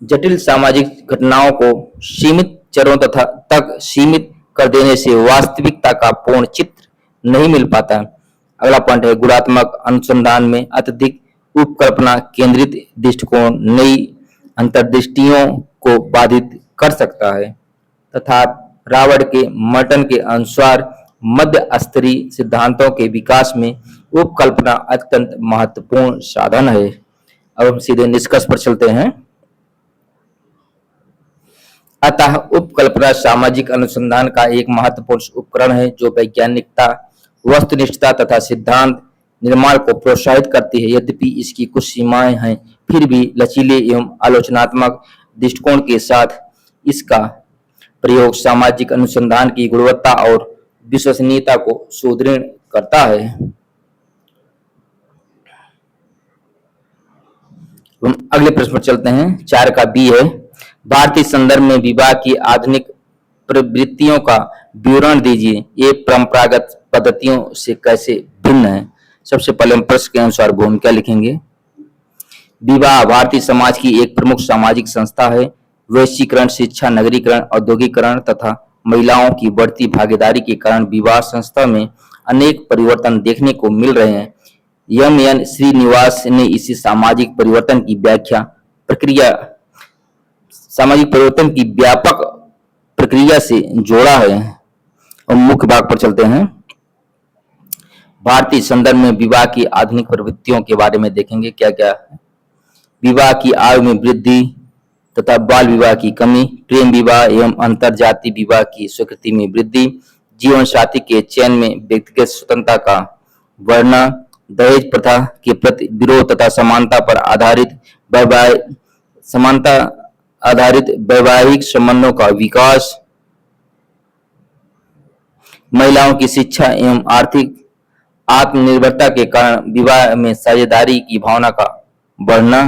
[SPEAKER 1] जटिल सामाजिक घटनाओं को सीमित चरों तक सीमित कर देने से वास्तविकता का पूर्ण चित्र नहीं मिल पाता। अगला पॉइंट है गुणात्मक अनुसंधान में अत्यधिक उपकल्पना केंद्रित दृष्टिकोण नई अंतर्दृष्टियों को बाधित कर सकता है तथा रॉबर्ट के मर्टन के अनुसार मध्य स्तरीय सिद्धांतों के विकास में उपकल्पना अत्यंत महत्वपूर्ण साधन है। अब हम सीधे निष्कर्ष पर चलते हैं। अतः उपकल्पना सामाजिक अनुसंधान का एक महत्वपूर्ण उपकरण है जो वैज्ञानिकता, वस्तुनिष्ठता तथा सिद्धांत निर्माण को प्रोत्साहित करती है। यद्यपि इसकी कुछ सीमाएं हैं, फिर भी लचीले एवं आलोचनात्मक दृष्टिकोण के साथ इसका प्रयोग सामाजिक अनुसंधान की गुणवत्ता और विश्वसनीयता को सुदृढ़ करता है। हम अगले प्रश्न पर चलते हैं। 4 का बी है भारतीय संदर्भ में विवाह की आधुनिक प्रवृत्तियों का विवरण दीजिए, ये परंपरागत पद्धतियों से कैसे भिन्न है। सबसे पहले हम प्रश्न के अनुसार भूमिका लिखेंगे। विवाह भारतीय समाज की एक प्रमुख सामाजिक संस्था है। वैश्वीकरण, शिक्षा, नगरीकरण, औद्योगिकरण तथा महिलाओं की बढ़ती भागीदारी के कारण विवाह संस्था में अनेक परिवर्तन देखने को मिल रहे हैं। एम.एन. श्रीनिवास ने इसी सामाजिक परिवर्तन की व्यापक प्रक्रिया से जोड़ा है। और मुख्य भाग पर चलते हैं। भारतीय संदर्भ में विवाह की आधुनिक प्रवृत्तियों के बारे में देखेंगे क्या क्या है। विवाह की आयु में वृद्धि तथा बाल विवाह की कमी, प्रेम विवाह एवं अंतर जाति विवाह की स्वीकृति में वृद्धि, जीवन साथी के चयन में व्यक्तिगत स्वतंत्रता का बढ़ना, दहेज प्रथा के प्रति विरोध तथा समानता आधारित वैवाहिक संबंधों का विकास, महिलाओं की शिक्षा एवं आर्थिक आत्मनिर्भरता के कारण विवाह में साझेदारी की भावना का बढ़ना।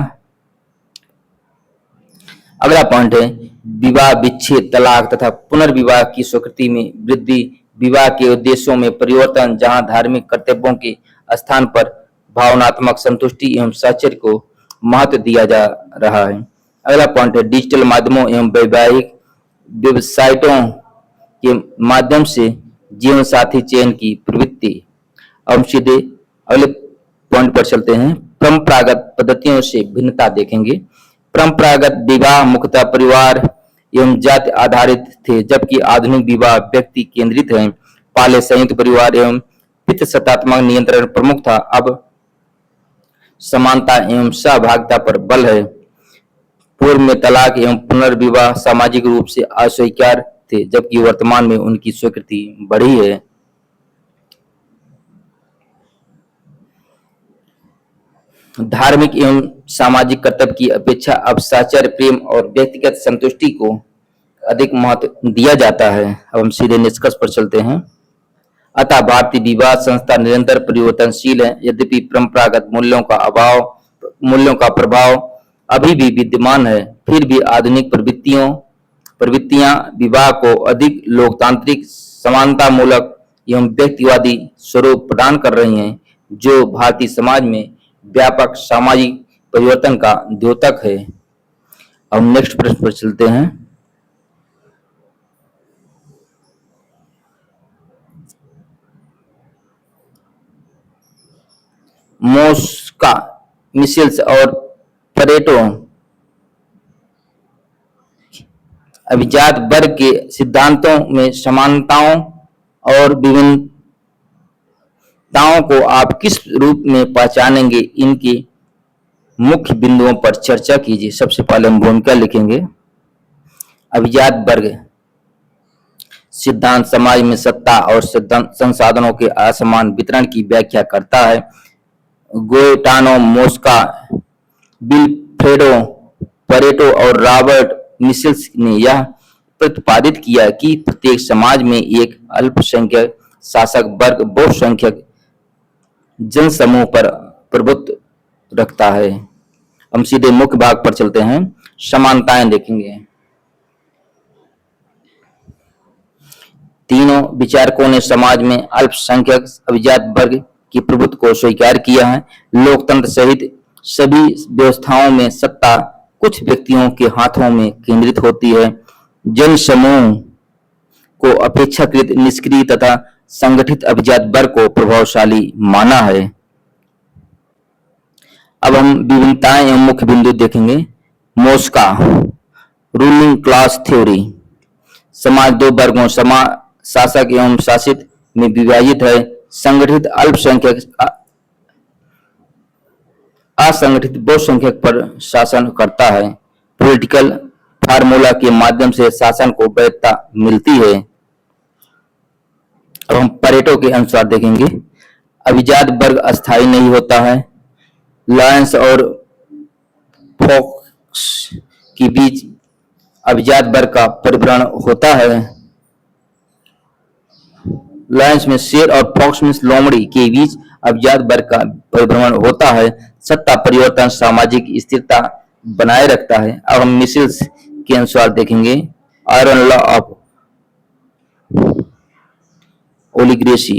[SPEAKER 1] अगला पॉइंट है विवाह विच्छेद, तलाक तथा पुनर्विवाह की स्वीकृति में वृद्धि, विवाह के उद्देश्यों में परिवर्तन जहां धार्मिक कर्तव्यों के स्थान पर भावनात्मक संतुष्टि एवं साहचर्य को महत्व दिया जा रहा है। अगला पॉइंट है डिजिटल माध्यमों एवं वैवाहिक वेबसाइटों के माध्यम से जीवन साथी चयन की प्रवृत्ति। अब सीधे अगले पॉइंट पर चलते हैं। परंपरागत पद्धतियों से भिन्नता देखेंगे। परंपरागत विवाह मुख्यतः परिवार एवं जाति आधारित थे, जबकि आधुनिक विवाह व्यक्ति केंद्रित है। पहले संयुक्त परिवार एवं पितृसत्तात्मक नियंत्रण प्रमुख था, अब समानता एवं सहभागिता पर बल है। पूर्व में तलाक एवं पुनर्विवाह सामाजिक रूप से अस्वीकार्य थे, जबकि वर्तमान में उनकी स्वीकृति बढ़ी है। धार्मिक एवं सामाजिक कर्तव्य की अपेक्षा अब साहचर्य, प्रेम और व्यक्तिगत संतुष्टि को अधिक महत्व दिया जाता है। अब हम सीधे निष्कर्ष पर चलते हैं। अतः भारतीय विवाह संस्था निरंतर परिवर्तनशील है। यद्यपि परंपरागत मूल्यों का प्रभाव अभी भी विद्यमान है, फिर भी आधुनिक प्रवृत्तियां विवाह को अधिक लोकतांत्रिक, समानतामूलक एवं व्यक्तिवादी स्वरूप प्रदान कर रही हैं, जो भारतीय समाज में व्यापक सामाजिक परिवर्तन का द्योतक है। अब नेक्स्ट प्रश्न पर चलते हैं। मोस्का, मिशेल्स और परेटो अभिजात वर्ग के सिद्धांतों में समानताओं और विभिन्नताओं को आप किस रूप में पहचानेंगे, इनके मुख्य बिंदुओं पर चर्चा कीजिए। सबसे पहले हम भूमिका लिखेंगे। अभिजात वर्ग सिद्धांत समाज में सत्ता और संसाधनों के असमान वितरण की व्याख्या करता है। गोएटानो मोस्का, विल्फ्रेडो परेटो और रॉबर्ट मिशेल्स ने यह प्रतिपादित किया कि प्रत्येक समाज में एक अल्पसंख्यक शासक वर्ग बहुसंख्यक जनसमूह पर प्रभुत्व रखता है। हम सीधे मुख्य भाग पर चलते हैं, समानताएं देखेंगे। तीनों विचारकों ने समाज में अल्पसंख्यक अभिजात वर्ग के प्रभुत्व को स्वीकार किया है। लोकतंत्र सहित सभी व्यवस्थाओं में सत्ता कुछ व्यक्तियों के हाथों में केंद्रित होती है। जनसमूह को अपेक्षाकृत निष्क्रिय तथा संगठित अभिजात वर्ग को प्रभावशाली माना है। अब हम विभिन्नताएं एवं मुख्य बिंदु देखेंगे। Mosca, ruling class theory. समाज दो वर्गों शासक एवं शासित में विभाजित है। संगठित अल्पसंख्यक असंगठित बहुसंख्यक पर शासन करता है। पॉलिटिकल फार्मूला के माध्यम से शासन को वैधता मिलती है। अब हम परेटो के अनुसार देखेंगे। अभिजात वर्ग अस्थायी नहीं होता है। लायंस और फॉक्स के बीच अभिजात वर्ग का परिभ्रमण होता है। लायंस में शेर और फॉक्स में लोमड़ी के बीच अभिजात वर्ग का परिभ्रमण होता है। सत्ता परिवर्तन सामाजिक स्थिरता बनाए रखता है। अब हम मिशेल्स के अनुसार देखेंगे। Iron law of oligarchy.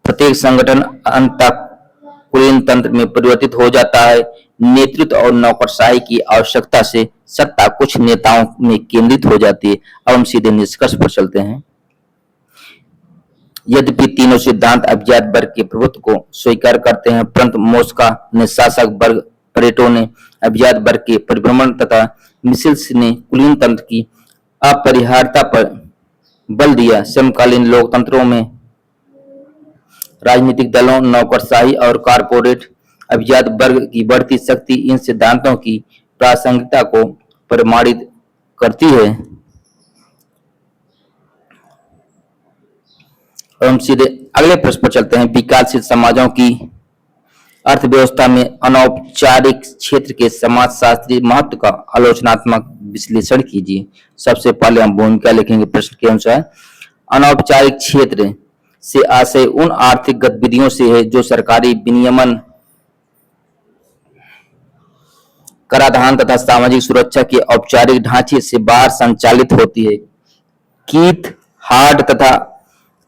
[SPEAKER 1] प्रत्येक संगठन अंतःकुलीन तंत्र में परिवर्तित हो जाता है। नेतृत्व और नौकरशाही की आवश्यकता से सत्ता कुछ नेताओं में केंद्रित हो जाती है। अब हम सीधे निष्कर्ष पर चलते हैं। यद्यपि तीनों सिद्धांत अभिजात वर्ग के प्रभुत्व को स्वीकार करते हैं, परंतु मोस्का ने शासक वर्ग, परेटो ने अभिजात वर्ग के परिभ्रमण तथा मिशेल्स ने कुलीन तंत्र की अपरिहार्यता पर बल दिया। समकालीन लोकतंत्रों में राजनीतिक दलों, नौकरशाही और कॉरपोरेट अभिजात वर्ग की बढ़ती शक्ति इन सिद्धांतों की प्रासंगिकता को प्रमाणित करती है। और हम सीधे अगले प्रश्न पर चलते हैं। विकासशील समाजों की अर्थव्यवस्था में अनौपचारिक क्षेत्र के समाजशास्त्रीय महत्व का आलोचनात्मक विश्लेषण कीजिए। सबसे पहले हम भूमिका लिखेंगे प्रश्न के अनुसार। अनौपचारिक क्षेत्र से आशय उन आर्थिक गतिविधियों से है जो सरकारी विनियमन, कराधान तथा सामाजिक सुरक्षा के औपचारिक ढांचे से बाहर संचालित होती है। कीथ हार्ड तथा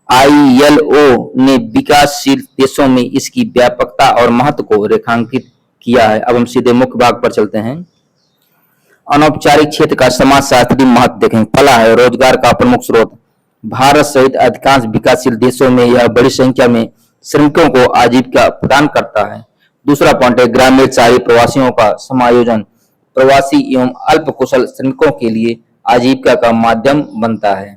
[SPEAKER 1] ILO ने विकासशील देशों में इसकी व्यापकता और महत्व को रेखांकित किया है। अब हम सीधे मुख्य भाग पर चलते हैं। अनौपचारिक क्षेत्र का समाजशास्त्रीय महत्व देखें। पहला है रोजगार का प्रमुख स्रोत। भारत सहित अधिकांश विकासशील देशों में यह बड़ी संख्या में श्रमिकों को आजीविका प्रदान करता है। दूसरा पॉइंट है ग्रामीण शहरी प्रवासियों का समायोजन। प्रवासी एवं अल्प कुशल श्रमिकों के लिए आजीविका का माध्यम बनता है।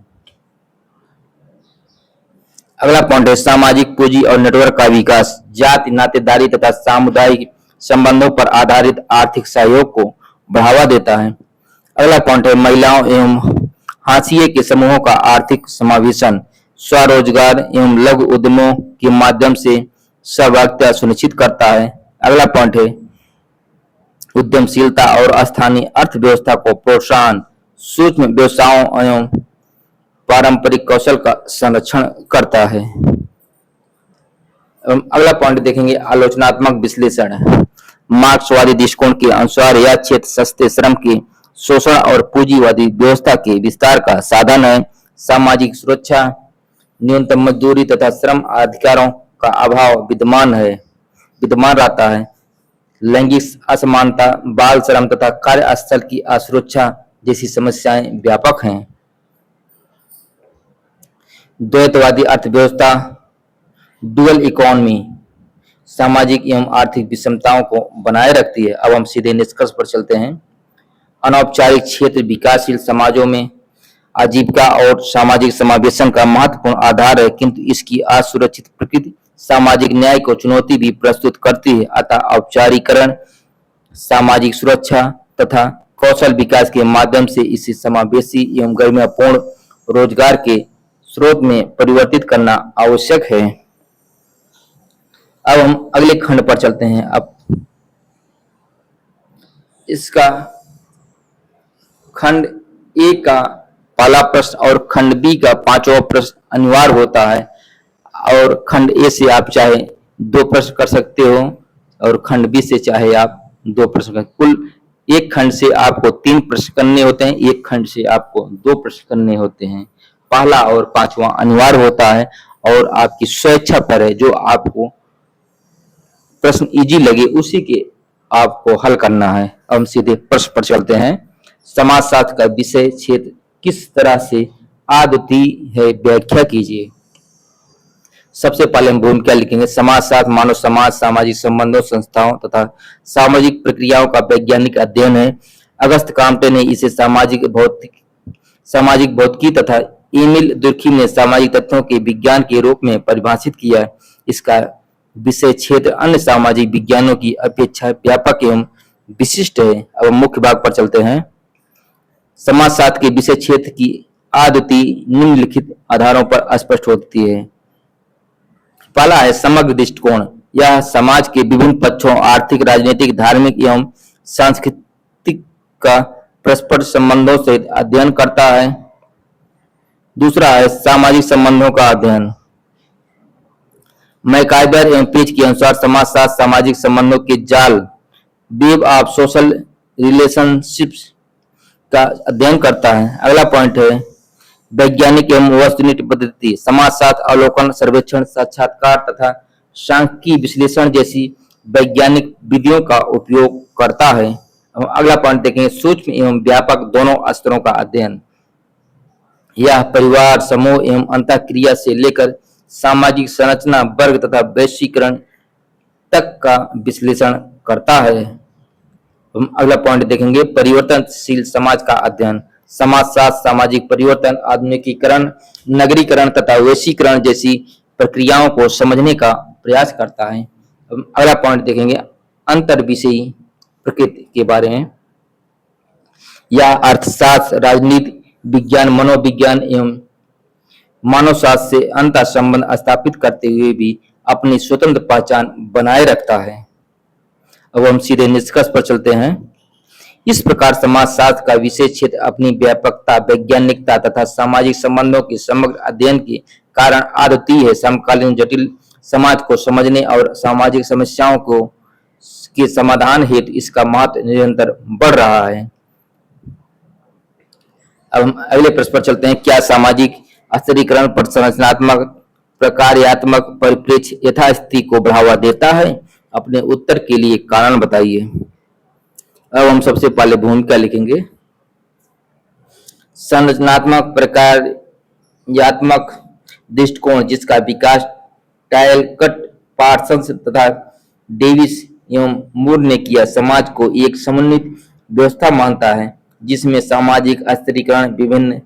[SPEAKER 1] अगला पॉइंट है सामाजिक पूंजी और नेटवर्क का विकास। जाति, नातेदारी तथा सामुदायिक संबंधों पर आधारित आर्थिक सहयोग को बढ़ावा देता है। अगला पॉइंट है महिलाओं एवं हाशिए के समूहों का आर्थिक समावेशन। स्वरोजगार एवं लघु उद्यमों के माध्यम से सहभागिता सुनिश्चित करता है। अगला पॉइंट है उद्यमशीलता और स्थानीय अर्थव्यवस्था को प्रोत्साहन। सूक्ष्म व्यवसायों एवं पारंपरिक कौशल का संरक्षण करता है। अगला पॉइंट देखेंगे आलोचनात्मक विश्लेषण। मार्क्सवादी दृष्टिकोण के अनुसार यह क्षेत्र सस्ते श्रम के शोषण और पूंजीवादी व्यवस्था के विस्तार का साधन है। सामाजिक सुरक्षा, न्यूनतम मजदूरी तथा श्रम अधिकारों का अभाव विद्यमान रहता है। लैंगिक असमानता, बाल श्रम तथा कार्यस्थल की असुरक्षा जैसी समस्याएं व्यापक हैं। द्वैतवादी अर्थव्यवस्था, डुअल इकोनॉमी, सामाजिक एवं आर्थिक विषमताओं को बनाए रखती है। अब हम सीधे निष्कर्ष पर चलते हैं। अनौपचारिक क्षेत्र विकासशील समाजों में आजीविका और सामाजिक समावेशन का महत्वपूर्ण आधार है, किंतु इसकी असुरक्षित प्रकृति सामाजिक न्याय को चुनौती भी प्रस्तुत करती है। अतः औपचारीकरण, सामाजिक सुरक्षा तथा कौशल विकास के माध्यम से इसे समावेशी एवं गरिमापूर्ण रोजगार के स्रोत में परिवर्तित करना आवश्यक है। अब हम अगले खंड पर चलते हैं। अब इसका खंड ए का पहला प्रश्न और खंड बी का पांचवा प्रश्न अनिवार्य होता है, और खंड ए से आप चाहे 2 प्रश्न कर सकते हो और खंड बी से चाहे आप 2 प्रश्न कर। कुल एक खंड से आपको 3 प्रश्न करने होते हैं, एक खंड से आपको 2 प्रश्न करने होते हैं। पहला और पांचवा अनिवार्य होता है और आपकी स्वेच्छा पर है। जो आपको प्रश्न इजी लगे उसी के आपको हल करना है। अब हम सीधे प्रश्न पर चलते हैं। समाजशास्त्र का विषय क्षेत्र किस तरह से अद्वितीय है, व्याख्या कीजिए। सबसे पहले हम भूमिका लिखेंगे। समाजशास्त्र मानव समाज, सामाजिक संबंधों, संस्थाओं तथा सामाजिक प्रक्रियाओं का वैज्ञानिक अध्ययन है। अगस्त काम्टे ने इसे सामाजिक भौतिकी तथा एमिल दुर्खिम ने सामाजिक तत्वों के विज्ञान के रूप में परिभाषित किया है। इसका विषय क्षेत्र अन्य सामाजिक विज्ञानों की अपेक्षा व्यापक एवं विशिष्ट है। अब हम मुख्य भाग पर चलते हैं। समाजशास्त्र के विषय क्षेत्र की अद्वितीय निम्नलिखित आधारों पर स्पष्ट होती है। पहला है समग्र दृष्टिकोण। यह समाज के विभिन्न पक्षों, आर्थिक, राजनीतिक, धार्मिक एवं सांस्कृतिक का परस्पर संबंधों से अध्ययन करता है। दूसरा है सामाजिक संबंधों का अध्ययन। मैकाइबर एवं पेज के अनुसार समाजशास्त्र सामाजिक संबंधों के जाल, वेब ऑफ सोशल रिलेशनशिप्स का अध्ययन करता है। अगला पॉइंट है वैज्ञानिक एवं वस्तुनिष्ठ पद्धति। समाजशास्त्र अवलोकन, सर्वेक्षण, साक्षात्कार तथा सांख्यिकीय विश्लेषण जैसी वैज्ञानिक विधियों का उपयोग करता है। अगला पॉइंट देखेंगे सूक्ष्म एवं व्यापक दोनों स्तरों का अध्ययन। यह परिवार, समूह एवं अंतःक्रिया से लेकर सामाजिक संरचना, वर्ग तथा वैश्वीकरण तक का विश्लेषण करता है। हम अगला पॉइंट देखेंगे परिवर्तनशील समाज का अध्ययन। समाजशास्त्र सामाजिक परिवर्तन, आधुनिकीकरण, नगरीकरण तथा वैश्वीकरण जैसी प्रक्रियाओं को समझने का प्रयास करता है। हम अगला पॉइंट देखेंगे अंतर विषयी प्रकृति के बारे में। यह अर्थशास्त्र, राजनीति विज्ञान, मनोविज्ञान एवं मानवशास्त्र से अंतर संबंध स्थापित करते हुए भी अपनी स्वतंत्र पहचान बनाए रखता है। अब हम सीधे निष्कर्ष पर चलते हैं। इस प्रकार समाजशास्त्र का विषय क्षेत्र अपनी व्यापकता, वैज्ञानिकता तथा सामाजिक संबंधों के समग्र अध्ययन के कारण अद्वितीय है। समकालीन जटिल समाज को समझने और सामाजिक समस्याओं को के समाधान हेतु इसका महत्व निरंतर बढ़ रहा है। अब हम अगले प्रश्न पर चलते हैं। क्या सामाजिक स्थिरीकरण पर संरचनात्मक प्रकार्यात्मक परिप्रेक्ष्य यथास्थिति को बढ़ावा देता है? अपने उत्तर के लिए कारण बताइए। अब हम सबसे पहले भूमिका लिखेंगे। संरचनात्मक प्रकार्यात्मक दृष्टिकोण जिसका विकास टैलकट, पार्सन्स तथा डेविस एवं मूर ने किया, समाज को एक समन्वित व्यवस्था मानता है जिसमें सामाजिक स्थिरीकरण, विभिन्न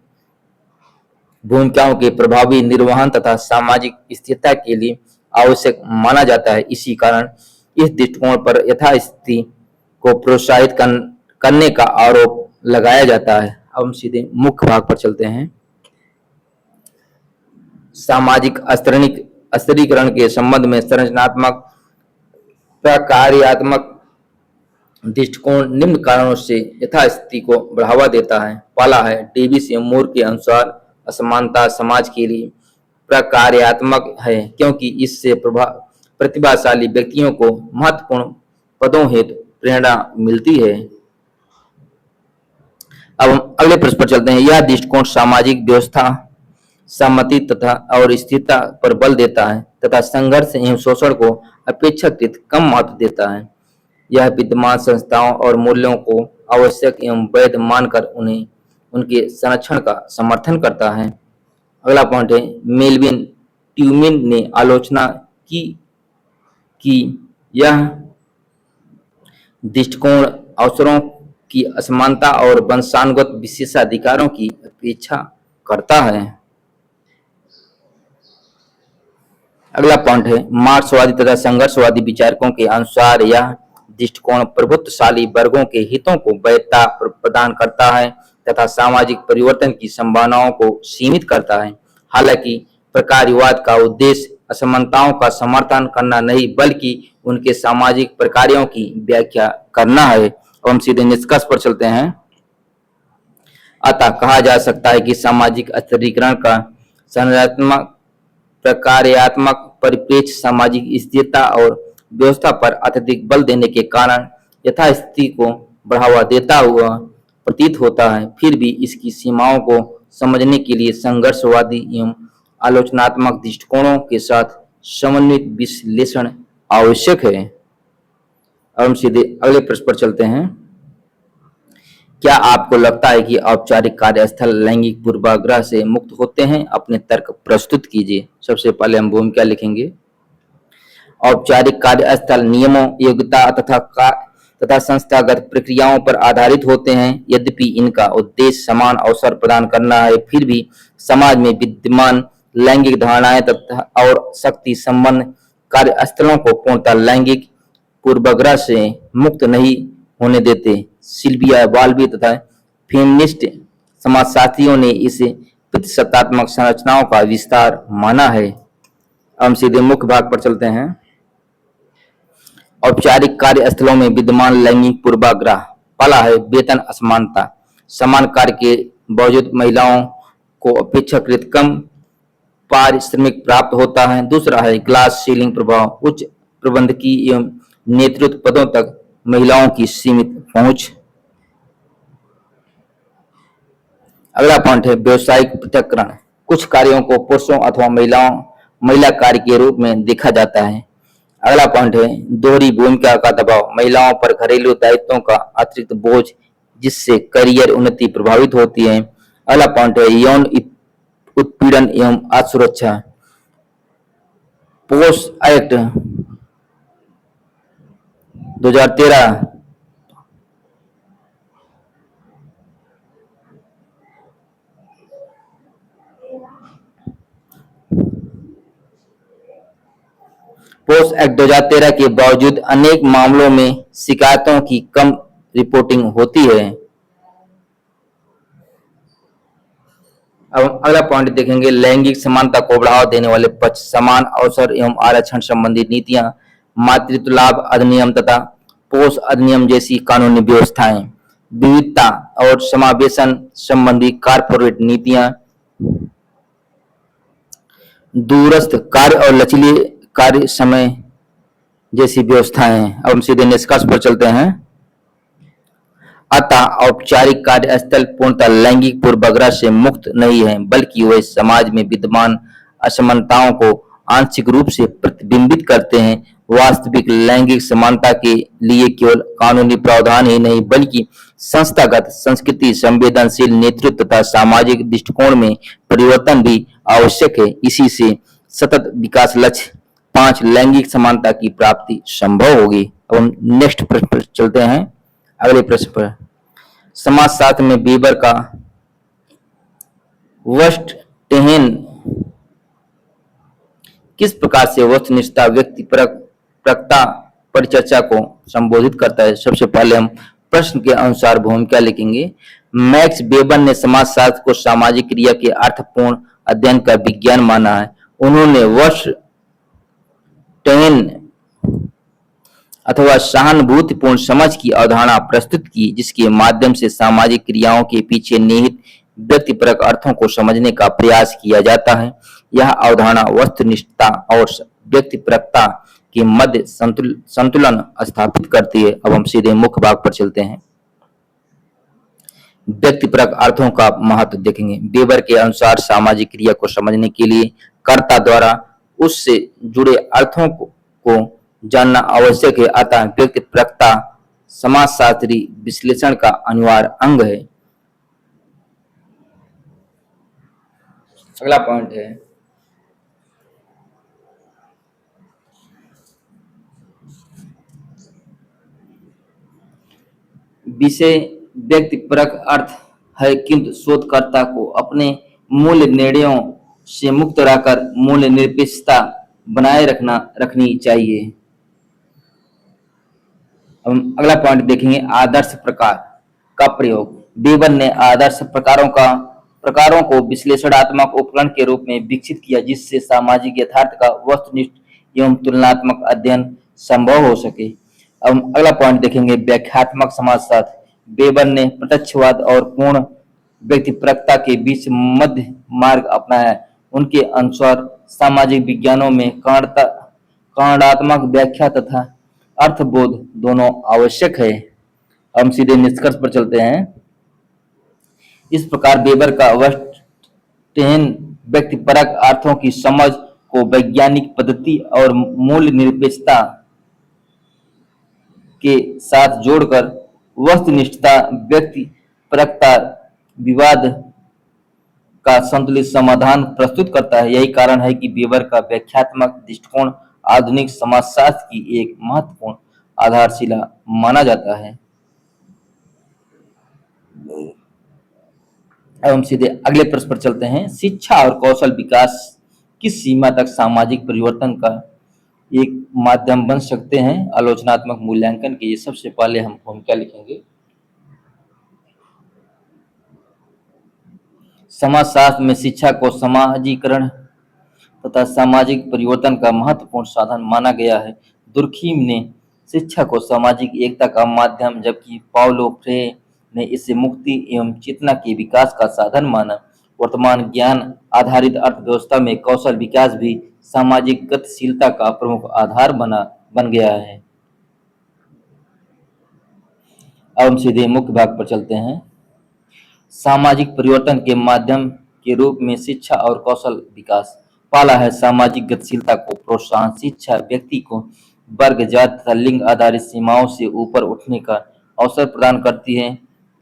[SPEAKER 1] भूमिकाओं के प्रभावी निर्वहन तथा सामाजिक स्थिरता के लिए आवश्यक माना जाता है। इसी कारण इस दृष्टिकोण पर यथास्थिति को प्रोत्साहित करने का आरोप लगाया जाता है। अब हम सीधे मुख्य भाग पर चलते हैं। सामाजिक स्थिरीकरण के संबंध में संरचनात्मक प्रकार्यात्मक दृष्टिकोण निम्न कारणों से यथास्थिति को बढ़ावा देता है। पहला है डेविस एवं मूर के अनुसार असमानता समाज के लिए प्रकार्यात्मक है क्योंकि इससे प्रतिभाशाली व्यक्तियों को महत्वपूर्ण पदों हेतु प्रेरणा मिलती है। अब हम अगले प्रश्न पर चलते हैं। यह दृष्टिकोण सामाजिक व्यवस्था, सहमति तथा और स्थिरता पर बल देता है तथा संघर्ष एवं शोषण को अपेक्षाकृत कम महत्व देता है। यह विद्यमान संस्थाओं और मूल्यों को आवश्यक एवं वैध मानकर उन्हें उनके संरक्षण का समर्थन करता है। अगला पॉइंट है मेलविन ट्यूमिन ने आलोचना की कि यह दृष्टिकोण अवसरों की असमानता और वंशानुगत विशेषाधिकारों की अपेक्षा करता है। अगला पॉइंट है मार्क्सवादी तथा संघर्षवादी विचारकों के अनुसार यह दृष्टिकोण प्रभुत्वशाली वर्गों के हितों को वैधता प्रदान करता है तथा सामाजिक परिवर्तन की संभावनाओं को सीमित करता है। हालांकि प्रकार्यवाद का उद्देश्य असमानताओं का समर्थन करना नहीं बल्कि उनके सामाजिक प्रकारों की व्याख्या करना है। अब हम सीधे निष्कर्ष पर चलते हैं। अतः कहा जा सकता है कि सामाजिक स्थिरीकरण का संरचनात्मक प्रकार्यात्मक परिप्रेक्ष्य सामाजिक स्थिरता और व्यवस्था पर अत्यधिक बल देने के कारण यथास्थिति को बढ़ावा देता हुआ प्रतीत होता है। फिर भी इसकी सीमाओं को समझने के लिए संघर्षवादी एवं आलोचनात्मक दृष्टिकोणों के साथ समन्वित विश्लेषण आवश्यक है। अब हम सीधे अगले प्रश्न पर चलते हैं। क्या आपको लगता है कि औपचारिक कार्यस्थल लैंगिक पूर्वाग्रह से मुक्त होते हैं? अपने तर्क प्रस्तुत कीजिए। सबसे पहले हम भूमिका लिखेंगे। औपचारिक कार्यस्थल नियमों, योग्यता तथा संस्थागत प्रक्रियाओं पर आधारित होते हैं। यद्यपि इनका उद्देश्य समान अवसर प्रदान करना है, फिर भी समाज में विद्यमान लैंगिक धारणाएं तथा और शक्ति संबंध कार्यस्थलों को पूर्णतः लैंगिक पूर्वाग्रह से मुक्त नहीं होने देते। सिल्विया बाल्बी तथा फेमिनिस्ट समाजशास्त्रियों ने इसे प्रतिशतात्मक संरचनाओं का विस्तार माना है। हम सीधे मुख्य भाग पर चलते हैं। औपचारिक कार्यस्थलों में विद्यमान लैंगिक पूर्वाग्रह। पहला है वेतन असमानता। समान कार्य के बावजूद महिलाओं को अपेक्षाकृत कम पारिश्रमिक प्राप्त होता है। दूसरा है ग्लास सीलिंग प्रभाव। उच्च प्रबंधकीय एवं नेतृत्व पदों तक महिलाओं की सीमित पहुंच। अगला पॉइंट है व्यवसायिक पृथक्करण। कुछ कार्यों को पुरुषों अथवा महिला कार्य के रूप में देखा जाता है। अगला पॉइंट है दोहरी भूमिका का दबाव। महिलाओं पर घरेलू दायित्वों का अतिरिक्त बोझ जिससे करियर उन्नति प्रभावित होती है। अगला पॉइंट है यौन उत्पीड़न एवं असुरक्षा। पोक्सो एक्ट 2013 पोक्सो एक्ट 2013 के बावजूद अनेक मामलों में शिकायतों की कम रिपोर्टिंग होती है। अब अगला पॉइंट देखेंगे लैंगिक समानता को बढ़ावा देने वाले पक्ष। समान अवसर एवं आरक्षण संबंधी नीतियां, मातृत्व लाभ अधिनियम तथा पोक्सो अधिनियम जैसी कानूनी व्यवस्थाएं, विविधता और समावेशन संबंधी कारपोरेट नीतियां, दूरस्थ कार्य और लचीले कार्य समय जैसी व्यवस्थाएं। अब हम सीधे निष्कर्ष पर चलते हैं। अतः औपचारिक कार्यस्थल पूर्णतः लैंगिक पूर्वाग्रह से मुक्त नहीं है बल्कि वे समाज में विद्यमान असमानताओं को आंशिक रूप से प्रतिबिंबित करते हैं। वास्तविक लैंगिक समानता के लिए केवल कानूनी प्रावधान ही नहीं बल्कि संस्थागत संस्कृति, संवेदनशील नेतृत्व तथा सामाजिक दृष्टिकोण में परिवर्तन भी आवश्यक है। इसी से सतत विकास लक्ष्य 5 लैंगिक समानता की प्राप्ति संभव होगी। अब हम नेक्स्ट प्रश्न पर चलते हैं। अगले प्रश्न पर समाजशास्त्र में बीबर का वस्टहेन किस प्रकार से वस्तुनिष्ठता व्यक्तिपरकता परिचर्चा को संबोधित करता है? सबसे पहले हम प्रश्न के अनुसार भूमिका लिखेंगे। मैक्स वेबर ने समाजशास्त्र को सामाजिक क्रिया के अर्थपूर्ण अध्ययन का विज्ञान माना है। उन्होंने वस्टहेन अथवा सहानुभूतिपूर्ण समझ की अवधारणा प्रस्तुत की जिसके माध्यम से सामाजिक क्रियाओं के पीछे निहित व्यक्तिपरक अर्थों को समझने का प्रयास किया जाता है। यह अवधारणा वस्तुनिष्ठता और व्यक्तिपरकता के मध्य संतुलन स्थापित करती है। अब हम सीधे मुख्य भाग पर चलते हैं। व्यक्तिपरक अर्थों का महत्व देखेंगे। वेबर के अनुसार सामाजिक क्रिया को समझने के लिए कर्ता द्वारा उससे जुड़े अर्थों को जानना आवश्यक है। अतः व्यक्तिपरकता समाजशास्त्री विश्लेषण का अनिवार्य अंग है। अगला पॉइंट है विषय व्यक्तिपरक अर्थ है, किंतु शोधकर्ता को अपने मूल निर्णयों से मुक्त रहकर मूल निरपेक्षता बनाए रखनी चाहिए। हम अगला पॉइंट देखेंगे, आदर्श प्रकार का प्रयोग। वेबर ने आदर्श प्रकारों को विश्लेषणात्मक उपकरण के रूप में विकसित किया, जिससे सामाजिक यथार्थ का वस्तुनिष्ठ एवं तुलनात्मक अध्ययन संभव हो सके। अब हम अगला पॉइंट देखेंगे, व्याख्यात्मक समाजशास्त्र। वेबर ने प्रत्यक्षवाद और पूर्ण व्यक्तिपरकता के बीच मध्य मार्ग अपनाया। उनके अनुसार सामाजिक विज्ञानों में कांडात्मक व्याख्या तथा अर्थबोध दोनों आवश्यक है। हम सीधे निष्कर्ष पर चलते हैं। इस प्रकार वेबर का वेस्टेन व्यक्तिपरक अर्थों की समझ को वैज्ञानिक पद्धति और मूल निरपेक्षता के साथ जोड़कर वस्तुनिष्ठता व्यक्तिपरकता विवाद का संतुलित समाधान प्रस्तुत करता है। यही कारण है कि वेबर का व्याख्यात्मक दृष्टिकोण आधुनिक समाजशास्त्र की एक महत्वपूर्ण आधारशिला माना जाता है। अब हम सीधे अगले प्रश्न पर चलते हैं, शिक्षा और कौशल विकास किस सीमा तक सामाजिक परिवर्तन का एक माध्यम बन सकते हैं? आलोचनात्मक मूल्यांकन के लिए सबसे पहले हम भूमिका लिखेंगे। समाजशास्त्र में शिक्षा को समाजीकरण तथा सामाजिक परिवर्तन का महत्वपूर्ण साधन माना गया है। दुर्खीम ने शिक्षा को सामाजिक एकता का माध्यम, जबकि पाउलो फ्रे ने इसे मुक्ति एवं चेतना के विकास का साधन माना। वर्तमान ज्ञान आधारित अर्थव्यवस्था में कौशल विकास भी सामाजिक गतिशीलता का प्रमुख आधार बन गया है। अब हम सीधे मुख्य भाग पर चलते हैं। सामाजिक परिवर्तन के माध्यम के रूप में शिक्षा और कौशल विकास। पहला है सामाजिक गतिशीलता को प्रोत्साहन। शिक्षा व्यक्ति को वर्ग, जाति तथा लिंग आधारित सीमाओं से ऊपर उठने का अवसर प्रदान करती है।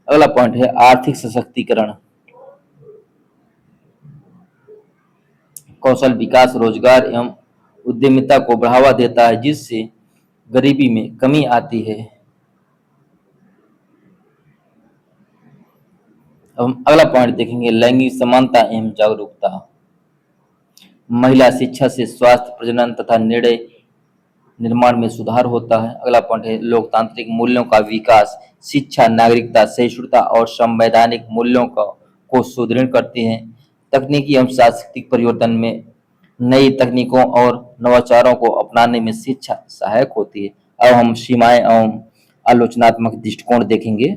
[SPEAKER 1] अगला पॉइंट है आर्थिक सशक्तिकरण। कौशल विकास रोजगार एवं उद्यमिता को बढ़ावा देता है, जिससे गरीबी में कमी आती है। अब हम अगला पॉइंट देखेंगे, लैंगिक समानता एवं जागरूकता। महिला शिक्षा से स्वास्थ्य, प्रजनन तथा निर्णय निर्माण में सुधार होता है। अगला पॉइंट है लोकतांत्रिक मूल्यों का विकास। शिक्षा नागरिकता, सहिष्णुता और संवैधानिक मूल्यों को सुदृढ़ करती है। तकनीकी एवं सांस्कृतिक परिवर्तन में नई तकनीकों और नवाचारों को अपनाने में शिक्षा सहायक होती है। अब हम सीमाएं एवं आलोचनात्मक दृष्टिकोण देखेंगे।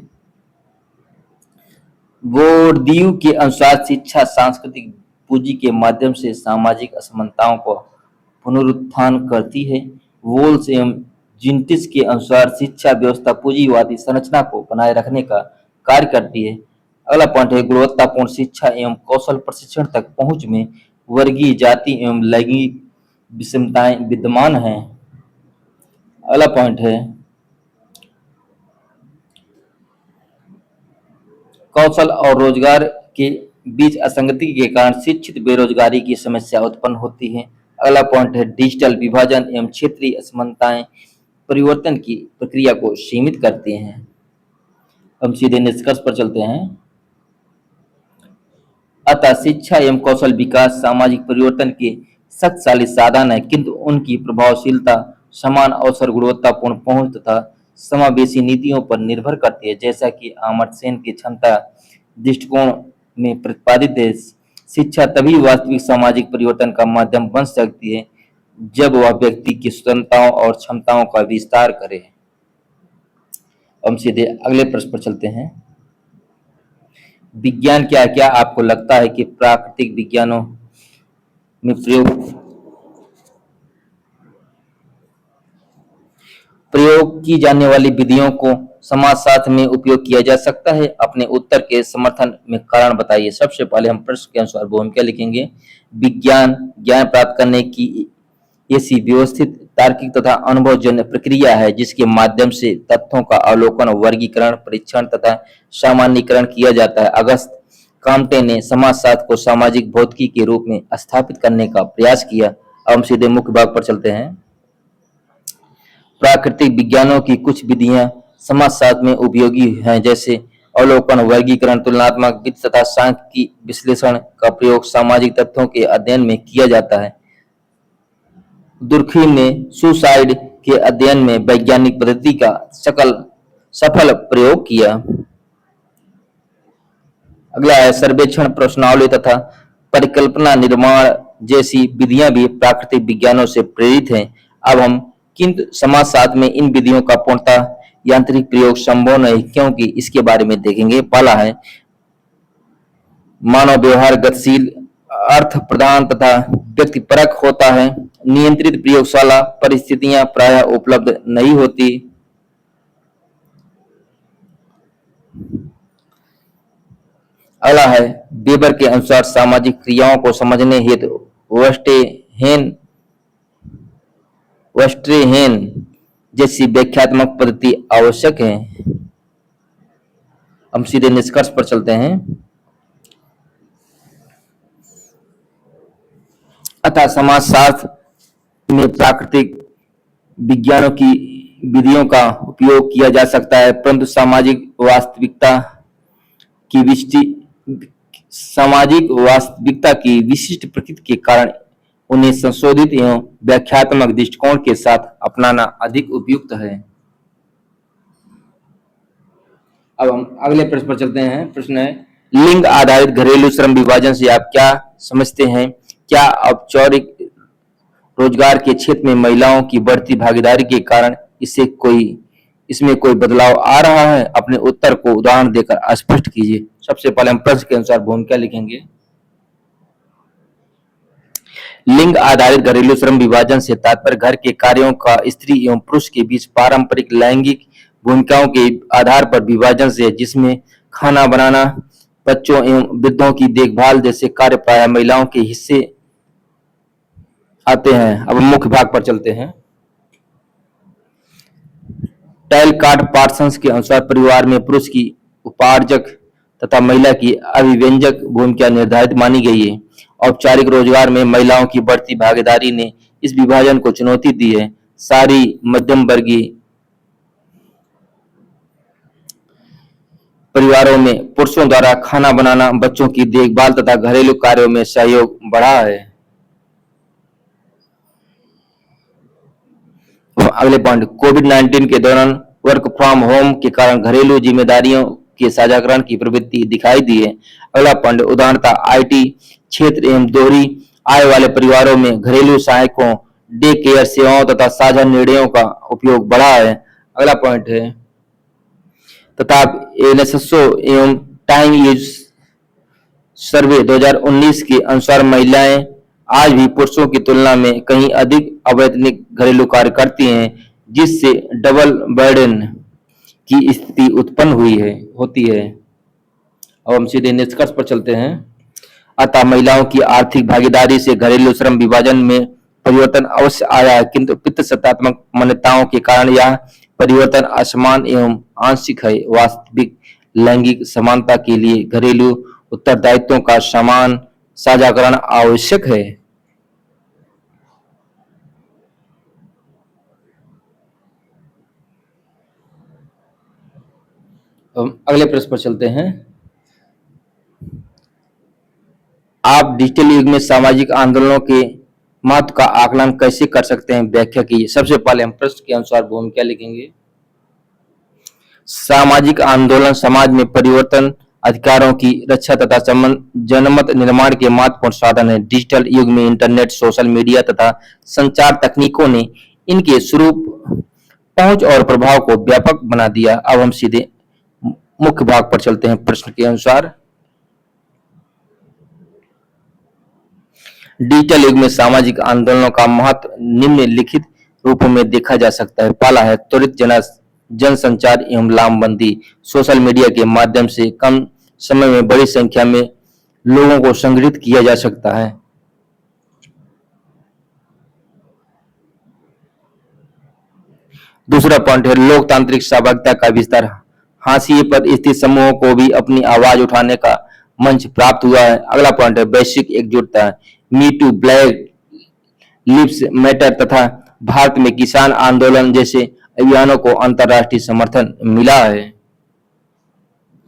[SPEAKER 1] बोर्डियू के अनुसार शिक्षा सांस्कृतिक पूंजी के माध्यम से सामाजिक असमानताओं को पुनरुत्थान करती है। वोल्स एवं जिंटिस के अनुसार शिक्षा व्यवस्था पूंजीवादी संरचना को बनाए रखने का कार्य करती है। अगला पॉइंट है गुणवत्तापूर्ण शिक्षा एवं कौशल प्रशिक्षण तक पहुंच में वर्गीय, जाति एवं लैंगिक विषमताएं विद्यमान हैं। अगला पॉइंट है कौशल और रोजगार के बीच असंगति के कारण शिक्षित बेरोजगारी की समस्या उत्पन्न होती है। अगला पॉइंट है डिजिटल विभाजन एवं क्षेत्रीय असमानताएं परिवर्तन की प्रक्रिया को सीमित करती हैं। हम सीधे निष्कर्ष पर चलते हैं। अतः शिक्षा एवं कौशल विकास सामाजिक परिवर्तन के शक्तिशाली साधन है, किंतु उनकी प्रभावशीलता समान अवसर, गुणवत्तापूर्ण पहुंच तथा समावेशी नीतियों पर निर्भर करती है। जैसा कि अमर्त्य सेन की क्षमता दृष्टिकोण में प्रतिपादित है, शिक्षा तभी वास्तविक सामाजिक परिवर्तन का माध्यम बन सकती है जब वह व्यक्ति की स्वतंत्रताओं और क्षमताओं का विस्तार करे। हम सीधे अगले प्रश्न पर चलते हैं। विज्ञान क्या है? क्या आपको लगता है कि प्राकृतिक विज्ञानों में प्रयोग की जाने वाली विधियों को समाजशास्त्र में उपयोग किया जा सकता है? अपने उत्तर के समर्थन में कारण बताइए। सबसे पहले हम प्रश्न के अनुसार भूमिका लिखेंगे। विज्ञान ज्ञान प्राप्त करने की ऐसी व्यवस्थित, तार्किक तथा अनुभवजन्य प्रक्रिया है जिसके माध्यम से तथ्यों का अवलोकन, वर्गीकरण, परीक्षण तथा सामान्यीकरण किया जाता है। अगस्त काम्टे ने समाजशास्त्र को सामाजिक भौतिकी के रूप में स्थापित करने का प्रयास किया। अब हम सीधे मुख्य भाग पर चलते हैं। प्राकृतिक विज्ञानों की कुछ विधियां समाजशास्त्र में उपयोगी हैं, जैसे अवलोकन, वर्गीकरण, तुलनात्मक वित्त तथा सांख्यिकी विश्लेषण का प्रयोग सामाजिक तथ्यों के अध्ययन में किया जाता है। दुर्खिम ने सुसाइड के अध्ययन में वैज्ञानिक पद्धति का सफल प्रयोग किया। अगला है सर्वेक्षण, प्रश्नावली तथा परिकल्पना निर्माण जैसी विधियां भी प्राकृतिक विज्ञानों से प्रेरित हैं। अब हम किंतु समाजशास्त्र में इन विधियों का पूर्णतः यांत्रिक प्रयोग संभव नहीं, क्योंकि इसके बारे में देखेंगे। पहला है मानव व्यवहार गतिशील, अर्थ प्रधान तथा व्यक्तिपरक होता है। नियंत्रित प्रयोगशाला परिस्थितियां प्रायः उपलब्ध नहीं होती। अगला है वेबर के अनुसार सामाजिक क्रियाओं को समझने हेतु वेस्ट्रेहेन जैसी व्याख्यात्मक पद्धति आवश्यक है। हम सीधे निष्कर्ष पर चलते हैं। अतः समाजशास्त्र में प्राकृतिक विज्ञानों की विधियों का उपयोग किया जा सकता है, परंतु सामाजिक वास्तविकता की विशिष्ट प्रकृति के कारण उन्हें संशोधित एवं व्याख्यात्मक दृष्टिकोण के साथ अपनाना अधिक उपयुक्त है। अब हम अगले प्रश्न पर चलते हैं। प्रश्न है लिंग आधारित घरेलू श्रम विभाजन से आप क्या समझते हैं? क्या औपचारिक रोजगार के क्षेत्र में महिलाओं की बढ़ती भागीदारी के कारण इसमें कोई बदलाव आ रहा है? अपने उत्तर को उदाहरण देकर स्पष्ट कीजिए। सबसे पहले हम प्रश्न के अनुसार भूमिका लिखेंगे। लिंग आधारित घरेलू श्रम विभाजन से तात्पर्य घर के कार्यों का स्त्री एवं पुरुष के बीच पारंपरिक लैंगिक भूमिकाओं के आधार पर विभाजन से, जिसमें खाना बनाना, बच्चों एवं वृद्धों की देखभाल जैसे कार्य प्रायः महिलाओं के हिस्से आते हैं। अब मुख्य भाग पर चलते हैं। टैलकार्ट पार्सन्स के अनुसार परिवार में पुरुष की उपार्जक तथा महिला की अभिव्यंजक भूमिका निर्धारित मानी गई है। औपचारिक रोजगार में महिलाओं की बढ़ती भागीदारी ने इस विभाजन को चुनौती दी है। सारी मध्यम वर्गीय परिवारों में पुरुषों द्वारा खाना बनाना, बच्चों की देखभाल तथा घरेलू कार्यों में सहयोग बढ़ा है। अगले पॉइंट, कोविड-19 के दौरान वर्क फ्रॉम होम के कारण घरेलू जिम्मेदारियों के साझाकरण की प्रवृत्ति दिखाई दी है। अगला पॉइंट, उदाहरणतः आईटी क्षेत्र एवं दोहरी आय वाले परिवारों में घरेलू सहायकों, डे केयर सेवाओं तथा साझा निर्णयों का उपयोग बढ़ा है। अगला पॉइंट है तथा एनएसएसओ एवं टाइम यूज सर्वे 2019 के अनुसार महिलाएं आज भी पुरुषों की तुलना में कहीं अधिक अवैतनिक घरेलू कार्य करती हैं, जिससे डबल बर्डन की स्थिति उत्पन्न होती है। अब हम सीधे निष्कर्ष पर चलते हैं। अतः महिलाओं की आर्थिक भागीदारी से घरेलू श्रम विभाजन में परिवर्तन अवश्य आया है, किंतु पितृसत्तात्मक मान्यताओं के कारण यह परिवर्तन असमान एवं आंशिक है। वास्तविक लैंगिक समानता के लिए घरेलू उत्तरदायित्वों का समान साझाकरण आवश्यक है। अगले प्रश्न पर चलते हैं। आप डिजिटल युग में सामाजिक आंदोलनों के महत्व का आकलन कैसे कर सकते हैं? व्याख्या कीजिए। सबसे पहले हम प्रश्न के अनुसार भूमिका लिखेंगे। सामाजिक आंदोलन समाज में परिवर्तन, अधिकारों की रक्षा तथा जनमत निर्माण के महत्वपूर्ण साधन है। डिजिटल युग में इंटरनेट, सोशल मीडिया तथा संचार तकनीकों ने इनके स्वरूप, पहुंच और प्रभाव को व्यापक बना दिया। अब हम सीधे मुख्य भाग पर चलते हैं। प्रश्न के अनुसार डिजिटल युग में सामाजिक आंदोलनों का महत्व निम्नलिखित रूपों में देखा जा सकता है। पहला है त्वरित जनसंचार एवं लामबंदी। सोशल मीडिया के माध्यम से कम समय में बड़ी संख्या में लोगों को संगठित किया जा सकता है। दूसरा पॉइंट है लोकतांत्रिक सहभागिता का विस्तार। हाशिए पर स्थित समूहों को भी अपनी आवाज उठाने का मंच प्राप्त हुआ है। अगला पॉइंट है वैश्विक एकजुटता। Me too, black lives matter तथा भारत में किसान आंदोलन जैसे अभियानों को अंतर्राष्ट्रीय समर्थन मिला है।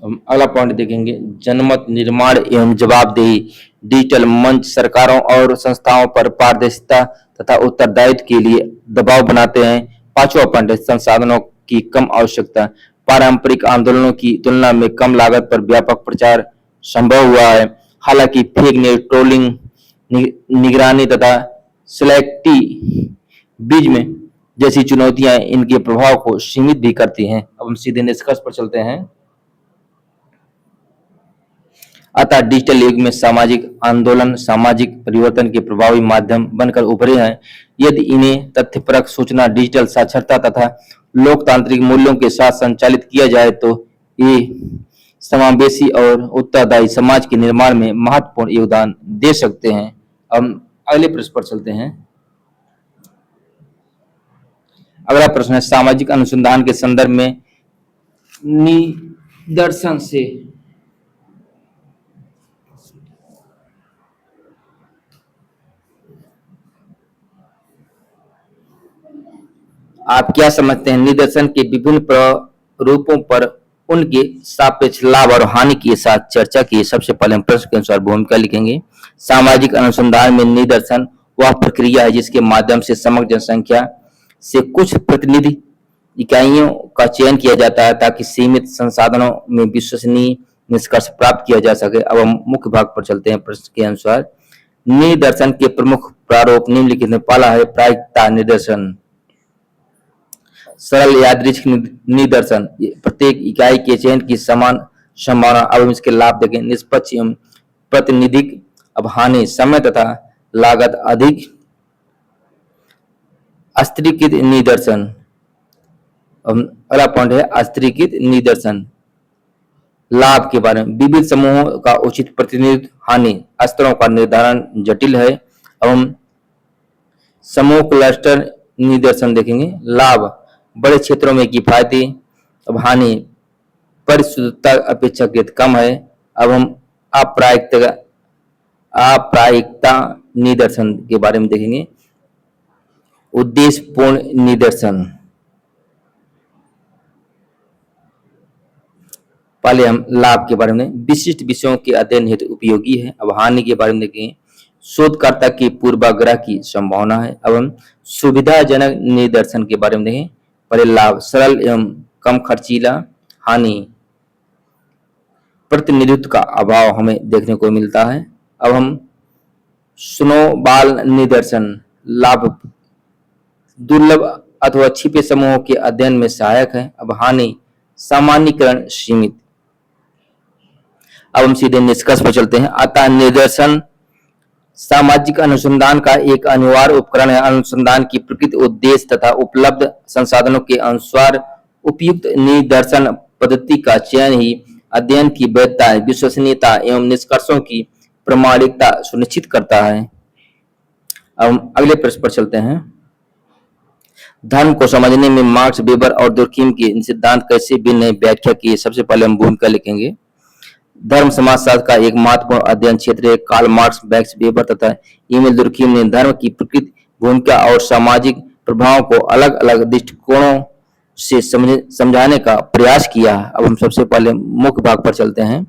[SPEAKER 1] हम अगला पॉइंट देखेंगे, जनमत निर्माण एवं जवाबदेही। डिजिटल मंच सरकारों और संस्थाओं पर पारदर्शिता तथा उत्तरदायित्व के लिए दबाव बनाते हैं। पांचवा पॉइंट है, संसाधनों की कम आवश्यकता। पारंपरिक आंदोलनों की तुलना में कम लागत पर व्यापक प्रचार संभव हुआ है। हालांकि फेक न्यूज, ट्रोलिंग, निगरानी तथा सेलेक्टिविज्म जैसी चुनौतियां इनके प्रभाव को सीमित भी करती हैं। अब हम सीधे निष्कर्ष पर चलते हैं। अतः डिजिटल युग में सामाजिक आंदोलन सामाजिक परिवर्तन के प्रभावी माध्यम बनकर उभरे हैं। यदि इन्हें तथ्यपरक सूचना, डिजिटल साक्षरता तथा लोकतांत्रिक मूल्यों के साथ संचालित किया जाए तो ये समावेशी और उत्तरदायी समाज के निर्माण में महत्वपूर्ण योगदान दे सकते हैं। हम अगले प्रश्न पर चलते हैं। अगला प्रश्न है, सामाजिक अनुसंधान के संदर्भ में निदर्शन से आप क्या समझते हैं? निदर्शन के विभिन्न प्रारूपों पर उनके सापेक्ष लाभ और हानि के साथ चर्चा की। सबसे पहले हम प्रश्न के अनुसार भूमिका लिखेंगे। सामाजिक अनुसंधान में निदर्शन वह प्रक्रिया है जिसके माध्यम से समग्र जनसंख्या से कुछ प्रतिनिधि इकाइयों का चयन किया जाता है ताकि सीमित संसाधनों में विश्वसनीय निष्कर्ष प्राप्त किया जा सके। अब हम मुख्य भाग पर चलते हैं। प्रश्न के अनुसार निदर्शन के प्रमुख प्रारूप निम्नलिखित में। पहला है प्रायिकता निदर्शन। सरल यादृच्छिक निदर्शन, प्रत्येक इकाई के चयन की समान संभावना। अब हम इसके लाभ देखें। निष्पक्ष एवं प्रतिनिधिक। अब हानि, समय तथा लागत अधिक। अस्त्रीकृत निदर्शन। अगला पॉइंट है अस्त्रीकृत निदर्शन। लाभ के बारे में, विविध समूहों का उचित प्रतिनिधित्व। हानि, स्तरों का निर्धारण जटिल है। अब हम समूह क्लस्टर निदर्शन देखेंगे। लाभ, बड़े क्षेत्रों में किफायती। अब हानि, परिशुद्धता अपेक्षाकृत कम है। अब हम अप्रायिकता निदर्शन के बारे में देखेंगे। उद्देश्यपूर्ण निदर्शन। पहले हम लाभ के बारे में, विशिष्ट विषयों के अध्ययन हेतु उपयोगी है। अब हानि के बारे में देखेंगे। शोधकर्ता की पूर्वाग्रह की संभावना है। अब हम सुविधाजनक निदर्शन के बारे में देखें। पहले लाभ, सरल एवं कम खर्चीला। हानि, प्रतिनिधित्व का अभाव हमें देखने को मिलता है। अब हम स्नोबॉल निदर्शन। लाभ, दुर्लभ अथवा छिपे समूहों के अध्ययन में सहायक है। अब हानि, सामान्यीकरण सीमित। अब हम सीधे निष्कर्ष पर चलते हैं। अतः निदर्शन सामाजिक अनुसंधान का एक अनिवार्य उपकरण है। अनुसंधान की प्रकृति, उद्देश्य तथा उपलब्ध संसाधनों के अनुसार उपयुक्त निदर्शन पद्धति का चयन ही अध्ययन की वैधता, विश्वसनीयता एवं निष्कर्षों की प्रामाणिकता सुनिश्चित करता है। अब हम अगले प्रश्न पर चलते हैं। धर्म को समझने में मार्क्स, वेबर और दुर्खीम के सिद्धांत कैसे भिन्न है, व्याख्या की। सबसे पहले हम भूमिका लिखेंगे। धर्म समाजशास्त्र का एक महत्वपूर्ण अध्ययन क्षेत्र है। कार्ल मार्क्स, मैक्स वेबर तथा इमेल दुर्खीम ने धर्म की प्रकृति, भूमिका और सामाजिक प्रभावों को अलग अलग दृष्टिकोणों से समझाने का प्रयास किया। अब हम सबसे पहले मुख्य भाग पर चलते हैं।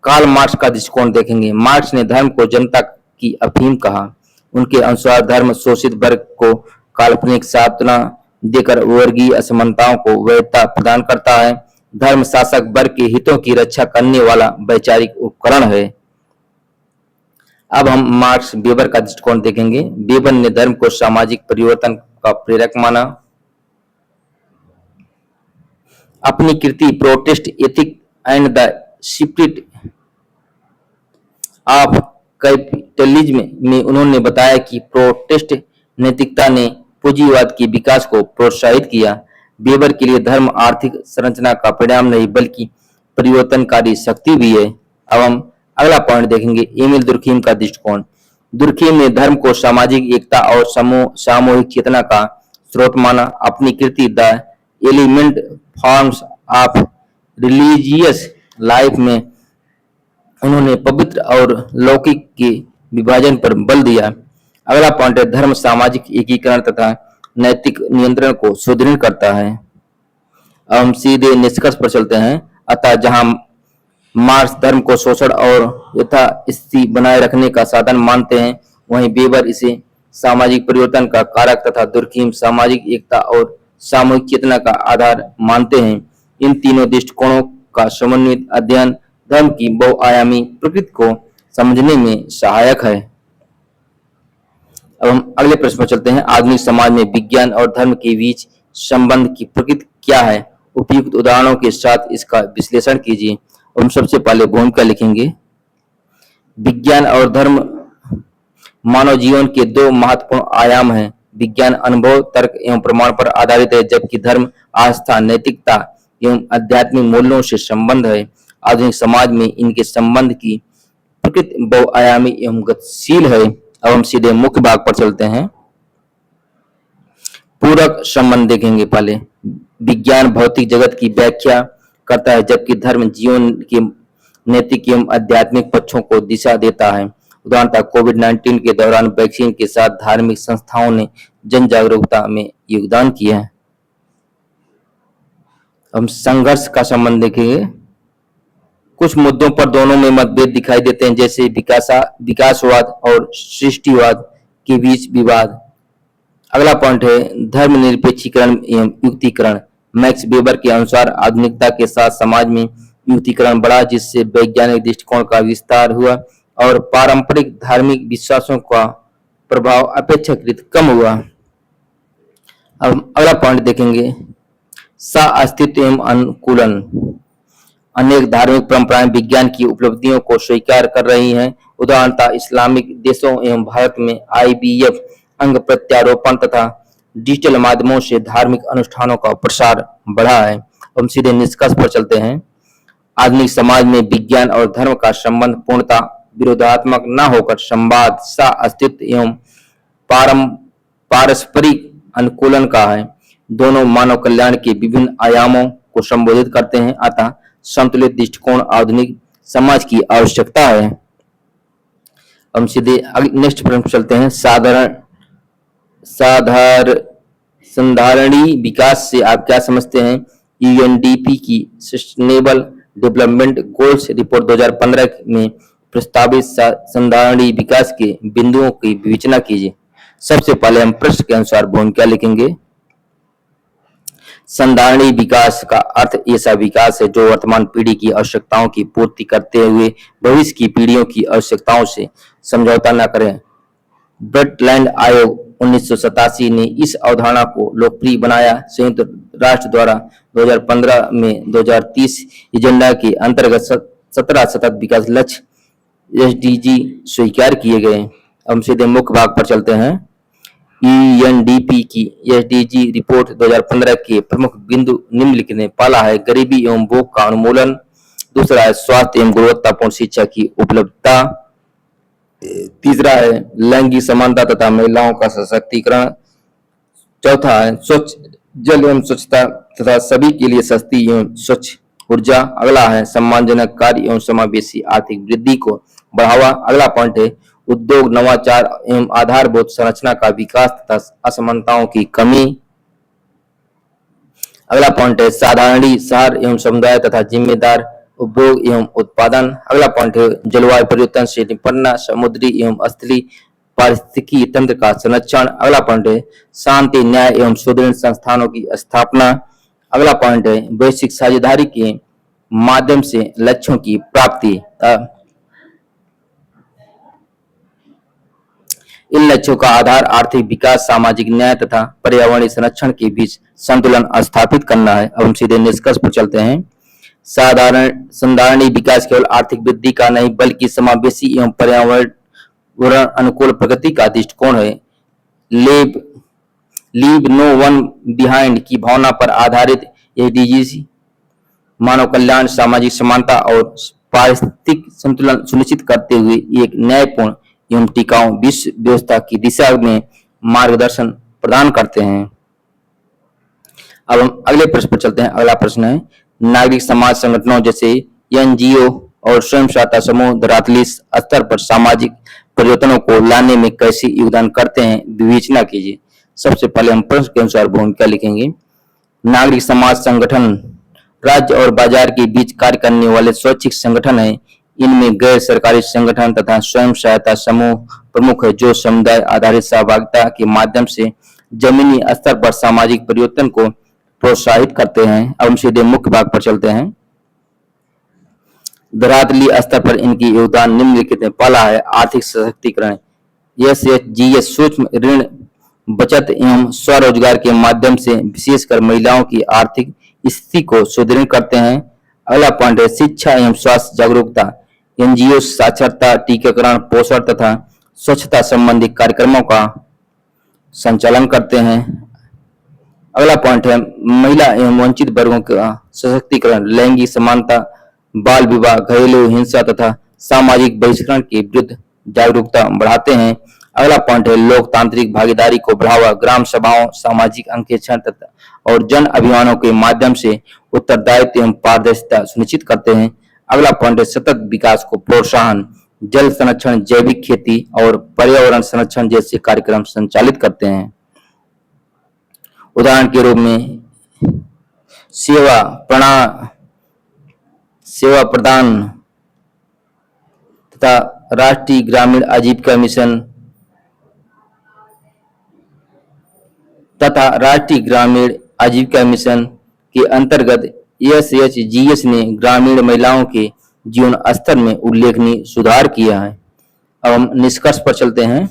[SPEAKER 1] कार्ल मार्क्स का दृष्टिकोण देखेंगे। मार्क्स ने धर्म को जनता की अफीम कहा। उनके अनुसार धर्म शोषित वर्ग को काल्पनिक सांत्वना देकर वर्गीय असमानताओं को वैधता प्रदान करता है। धर्म शासक वर्ग के हितों की रक्षा करने वाला वैचारिक उपकरण है। अब हम मार्क्स वेबर का दृष्टिकोण देखेंगे। वेबर ने धर्म को सामाजिक परिवर्तन का प्रेरक माना। अपनी कृति protest ethic and the spirit of capitalism में उन्होंने बताया कि प्रोटेस्ट नैतिकता ने पूंजीवाद के विकास को प्रोत्साहित किया। वेबर के लिए धर्म आर्थिक संरचना का परिणाम नहीं बल्कि परिवर्तनकारी शक्ति भी है। अब हम अगला पॉइंट देखेंगे। एमिल दुर्खीम का दृष्टिकोण। दुर्खीम ने धर्म को सामाजिक एकता और सामूहिक चेतना का स्रोत माना। अपनी कृति the element forms of religious life में उन्होंने पवित्र और लौकिक के विभाजन पर बल दिया। अगला पॉइंट है धर्म सामाजिक एकीकरण तथा नैतिक नियंत्रण को सुदृढ़ करता है। अब हम सीधे निष्कर्ष पर चलते हैं। अतः जहां मार्क्स धर्म को शोषण और यथास्थिति बनाए रखने का साधन मानते हैं, वहीं वेबर इसे सामाजिक परिवर्तन का कारक तथा दुर्खिम सामाजिक एकता और सामूहिक चेतना का आधार मानते हैं। इन तीनों दृष्टिकोणों का समन्वित अध्ययन धर्म की बहुआयामी प्रकृति को समझने में सहायक है। अब हम अगले प्रश्न पर चलते हैं। आधुनिक समाज में विज्ञान और धर्म के बीच संबंध की प्रकृति क्या है? उपयुक्त उदाहरणों के साथ इसका विश्लेषण कीजिए। हम सबसे पहले भूमिका लिखेंगे। विज्ञान और धर्म मानव जीवन के दो महत्वपूर्ण आयाम हैं। विज्ञान अनुभव, तर्क एवं प्रमाण पर आधारित है, जबकि धर्म आस्था, नैतिकता एवं आध्यात्मिक मूल्यों से संबंध है। आधुनिक समाज में इनके संबंध की प्रकृति बहुआयामी एवं गतिशील है। अब हम सीधे मुख्य भाग पर चलते हैं। पूरक संबंध देखेंगे। पहले विज्ञान भौतिक जगत की व्याख्या करता है, जबकि धर्म जीवन के नैतिक एवं आध्यात्मिक पक्षों को दिशा देता है। उदाहरणतः कोविड-19 के दौरान वैक्सीन के साथ धार्मिक संस्थाओं ने जन जागरूकता में योगदान किया है। हम संघर्ष का संबंध देखेंगे। कुछ मुद्दों पर दोनों में मतभेद दिखाई देते हैं, जैसे विकासवाद और सृष्टिवाद के बीच विवाद। अगला पॉइंट है धर्मनिरपेक्षीकरण एवं युक्तिकरण। मैक्स वेबर के अनुसार आधुनिकता के साथ समाज में युक्तिकरण बढ़ा, जिससे वैज्ञानिक दृष्टिकोण का विस्तार हुआ और पारंपरिक धार्मिक विश्वासों का प्रभाव अपेक्षाकृत कम हुआ। अब अगला पॉइंट देखेंगे सह-अस्तित्व एवं अनुकूलन। अनेक धार्मिक परंपराएं विज्ञान की उपलब्धियों को स्वीकार कर रही हैं। उदाहरणतः इस्लामिक देशों एवं भारत में IVF, अंग प्रत्यारोपण तथा डिजिटल माध्यमों से धार्मिक अनुष्ठानों का प्रसार बढ़ा है। हम सीधे निष्कर्ष पर चलते हैं। आधुनिक समाज में विज्ञान और धर्म का संबंध पूर्णतः विरोधात्मक न होकर संवाद, सह-अस्तित्व एवं पारस्परिक अनुकूलन का है। दोनों मानव कल्याण के विभिन्न आयामों को संबोधित करते हैं। अतः संतुलित दृष्टिकोण आधुनिक समाज की आवश्यकता है। हम सीधे नेक्स्ट प्रश्न पर चलते हैं। संधारणीय विकास से आप क्या समझते हैं? UNDP की सस्टेनेबल डेवलपमेंट गोल्स रिपोर्ट 2015 में प्रस्तावित संधारणीय विकास के बिंदुओं की विवेचना कीजिए। सबसे पहले हम प्रश्न के अनुसार भूमिका लिखेंगे। संधारणीय विकास का अर्थ ऐसा विकास है जो वर्तमान पीढ़ी की आवश्यकताओं की पूर्ति करते हुए भविष्य की पीढ़ियों की आवश्यकताओं से समझौता न करे। ब्रंटलैंड आयोग 1987 ने इस अवधारणा को लोकप्रिय बनाया। संयुक्त राष्ट्र द्वारा 2015 में 2030 एजेंडा के अंतर्गत 17 सतत विकास लक्ष्य SDG स्वीकार किए गए। हम सीधे मुख्य भाग पर चलते हैं। UNDP की SDG रिपोर्ट 2015 के प्रमुख बिंदु निम्नलिखित हैं। पहला है गरीबी एवं भूख का उन्मूलन। दूसरा है स्वास्थ्य एवं गुणवत्तापूर्ण शिक्षा की उपलब्धता। तीसरा है लैंगिक समानता तथा महिलाओं का सशक्तिकरण। चौथा है स्वच्छ जल एवं स्वच्छता तथा सभी के लिए सस्ती एवं स्वच्छ ऊर्जा। अगला है सम्मानजनक कार्य एवं समावेशी आर्थिक वृद्धि को बढ़ावा। अगला पॉइंट है उद्योग, नवाचार एवं आधारभूत संरचना का विकास तथा असमानताओं की कमी। अगला पॉइंट है साधारणीय शहर एवं समुदाय तथा जिम्मेदार उपभोग एवं उत्पादन। अगला पॉइंट है जलवायु परिवर्तन से निपटना, समुद्री एवं स्थलीय पारिस्थितिकी तंत्र का संरक्षण। अगला पॉइंट है शांति, न्याय एवं सुदृढ़ संस्थानों की स्थापना। अगला पॉइंट है वैश्विक साझेदारी के माध्यम से लक्ष्यों की प्राप्ति। इन लक्ष्यों का आधार आर्थिक विकास, सामाजिक न्याय तथा पर्यावरणीय संरक्षण के बीच संतुलन स्थापित करना है। अब हम सीधे निष्कर्ष पर चलते हैं। संधारणीय विकास केवल आर्थिक वृद्धि का नहीं बल्कि समावेशी एवं पर्यावरण अनुकूल प्रगति का दृष्टिकोण है। लीव नो वन बिहाइंड की भावना पर आधारित SDG मानव कल्याण, सामाजिक समानता और पारिस्थितिक संतुलन सुनिश्चित करते हुए एक न्यायपूर्ण एवं टिकाऊ विश्व व्यवस्था की दिशा में मार्गदर्शन प्रदान करते हैं। अब हम अगले प्रश्न पर चलते हैं। अगला प्रश्न है नागरिक समाज संगठनों जैसे NGO और स्वयं सहायता समूह धरातलीय स्तर पर सामाजिक परिवर्तनों को लाने में कैसे योगदान करते हैं, विवेचना कीजिए। सबसे पहले हम प्रश्न के अनुसार भूमिका लिखेंगे। नागरिक समाज संगठन राज्य और बाजार के बीच कार्य करने वाले स्वैच्छिक संगठन हैं। इनमें गैर सरकारी संगठन तथा स्वयं सहायता समूह प्रमुख है, जो समुदाय आधारित सहभागिता के माध्यम से जमीनी स्तर पर सामाजिक परिवर्तन को प्रोत्साहित करते हैं। अब हम सीधे मुख्य भाग पर चलते हैं। धरातलीय स्तर पर इनकी योगदान निम्नलिखित है। पहला है आर्थिक सशक्तिकरण। SHGS सूक्ष्म ऋण, बचत एवं स्वरोजगार के माध्यम से विशेषकर महिलाओं की आर्थिक स्थिति को सुदृढ़ करते हैं। अगला पॉइंट है शिक्षा एवं स्वास्थ्य जागरूकता। NGO साक्षरता, टीकाकरण, पोषण तथा स्वच्छता संबंधी कार्यक्रमों का संचालन करते हैं। अगला पॉइंट है महिला एवं वंचित वर्गों का सशक्तिकरण। लैंगिक समानता, बाल विवाह, घरेलू हिंसा तथा सामाजिक बहिष्करण के विरुद्ध जागरूकता बढ़ाते हैं। अगला पॉइंट है लोकतांत्रिक भागीदारी को बढ़ावा। ग्राम सभाओं, सामाजिक अंकेक्षण तथा और जन अभियानों के माध्यम से उत्तरदायित्व एवं पारदर्शिता सुनिश्चित करते हैं। अगला पॉइंट है सतत विकास को प्रोत्साहन। जल संरक्षण, जैविक खेती और पर्यावरण संरक्षण जैसे कार्यक्रम संचालित करते हैं। उदाहरण के रूप में सेवा प्रदान तथा राष्ट्रीय ग्रामीण आजीविका मिशन के अंतर्गत SHGS ने ग्रामीण महिलाओं के जीवन स्तर में उल्लेखनीय सुधार किया है। अब हम निष्कर्ष पर चलते हैं।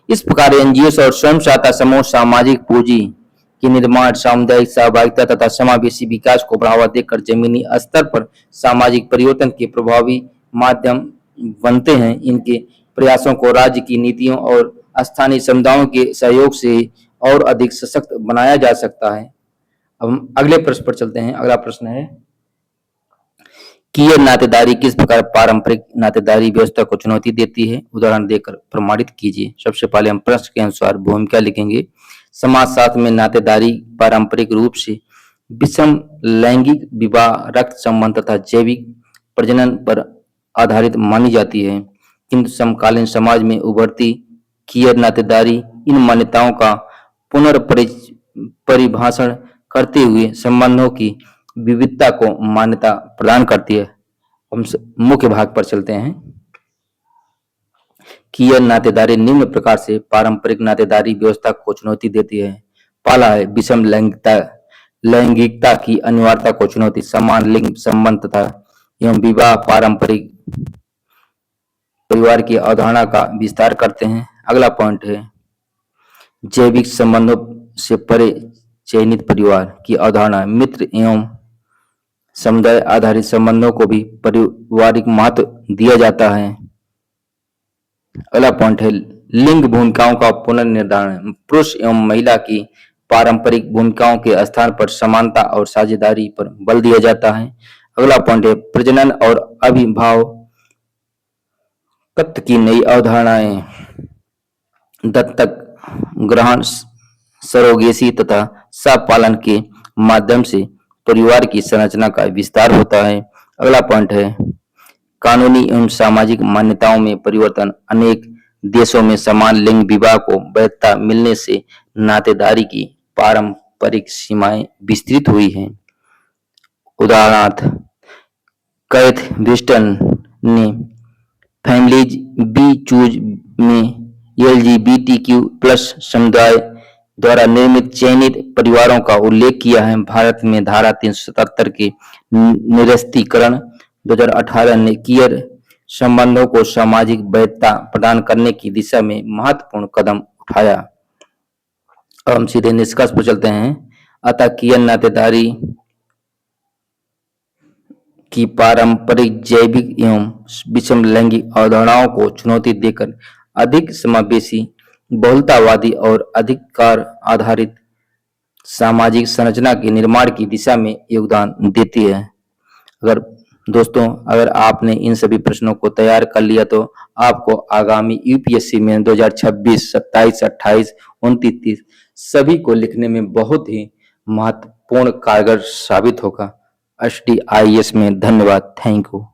[SPEAKER 1] इस प्रकार NGOs और स्वयं सहायता समूह सामाजिक पूंजी के निर्माण, सामुदायिक सहभागिता तथा समावेशी विकास को बढ़ावा देकर जमीनी स्तर पर सामाजिक परिवर्तन के प्रभावी माध्यम बनते हैं। इनके प्रयासों को राज्य की नीतियों और स्थानीय समुदायों के सहयोग से और अधिक सशक्त बनाया जा सकता है। अब हम अगले प्रश्न पर चलते हैं। अगला प्रश्न है कि यह नातेदारी किस प्रकार पारंपरिक नातेदारी व्यवस्था को चुनौती देती है, उदाहरण देकर प्रमाणित कीजिए। सबसे पहले हम प्रश्न के अनुसार भूमिका लिखेंगे। समाजशास्त्र में नातेदारी पारंपरिक रूप से विषम लैंगिक विवाह, रक्त संबंध तथा जैविक प्रजनन पर आधारित मानी जाती है, किंतु समकालीन समाज में उभरती कियर नातेदारी इन मान्यताओं का पुनर्परिभाषण करते हुए संबंधों की विविधता को मान्यता प्रदान करती है। हम मुख्य भाग पर चलते हैं कि यह नातेदारी निम्न प्रकार से पारंपरिक नातेदारी व्यवस्था को चुनौती देती है। पहला है विषम लैंगिकता की अनिवार्यता को चुनौती। समान लिंग संबंध तथा एवं विवाह पारंपरिक परिवार की अवधारणा का विस्तार करते हैं। अगला पॉइंट है जैविक संबंधों से परे चयनित परिवार की अवधारणा। मित्र एवं समुदाय आधारित संबंधों को भी पारिवारिक महत्व दिया जाता है। अगला पॉइंट है लिंग भूमिकाओं का पुनर्निर्धारण। पुरुष एवं महिला की पारंपरिक भूमिकाओं के स्थान पर समानता और साझेदारी पर बल दिया जाता है। अगला पॉइंट है प्रजनन और अभिभावकत्व की नई अवधारणाएं। दत्तक ग्रहण, सरोगेसी तथा सहपालन के माध्यम से परिवार की संरचना का विस्तार होता है। अगला पॉइंट है कानूनी एवं सामाजिक मान्यताओं में परिवर्तन। अनेक देशों में समान लिंग विवाह को वैधता मिलने से नातेदारी की पारंपरिक सीमाएं विस्तृत हुई हैं। उदाहरणार्थ कैथ ब्रिस्टन ने फैमिलीज बी चूज में LGBTQ+ समुदाय द्वारा निर्मित चयनित परिवारों का उल्लेख किया है। भारत में धारा 377 के निरस्तीकरण 2018 ने कियर संबंधों को सामाजिक वैधता प्रदान करने की दिशा में महत्वपूर्ण कदम उठाया। अब हम सीधे निष्कर्ष पर चलते हैं। अतः कियर नातेदारी की पारंपरिक जैविक एवं विषम लैंगिक अवधारणाओं को चुनौती देकर अधिक समावेशी, बहुलतावादी और अधिकार आधारित सामाजिक संरचना के निर्माण की दिशा में योगदान देती है। अगर आपने इन सभी प्रश्नों को तैयार कर लिया तो आपको आगामी UPSC में 2026, 27, 28, 29, 30 सभी को लिखने में बहुत ही महत्वपूर्ण कारगर साबित होगा। SDIES में धन्यवाद। Thank you.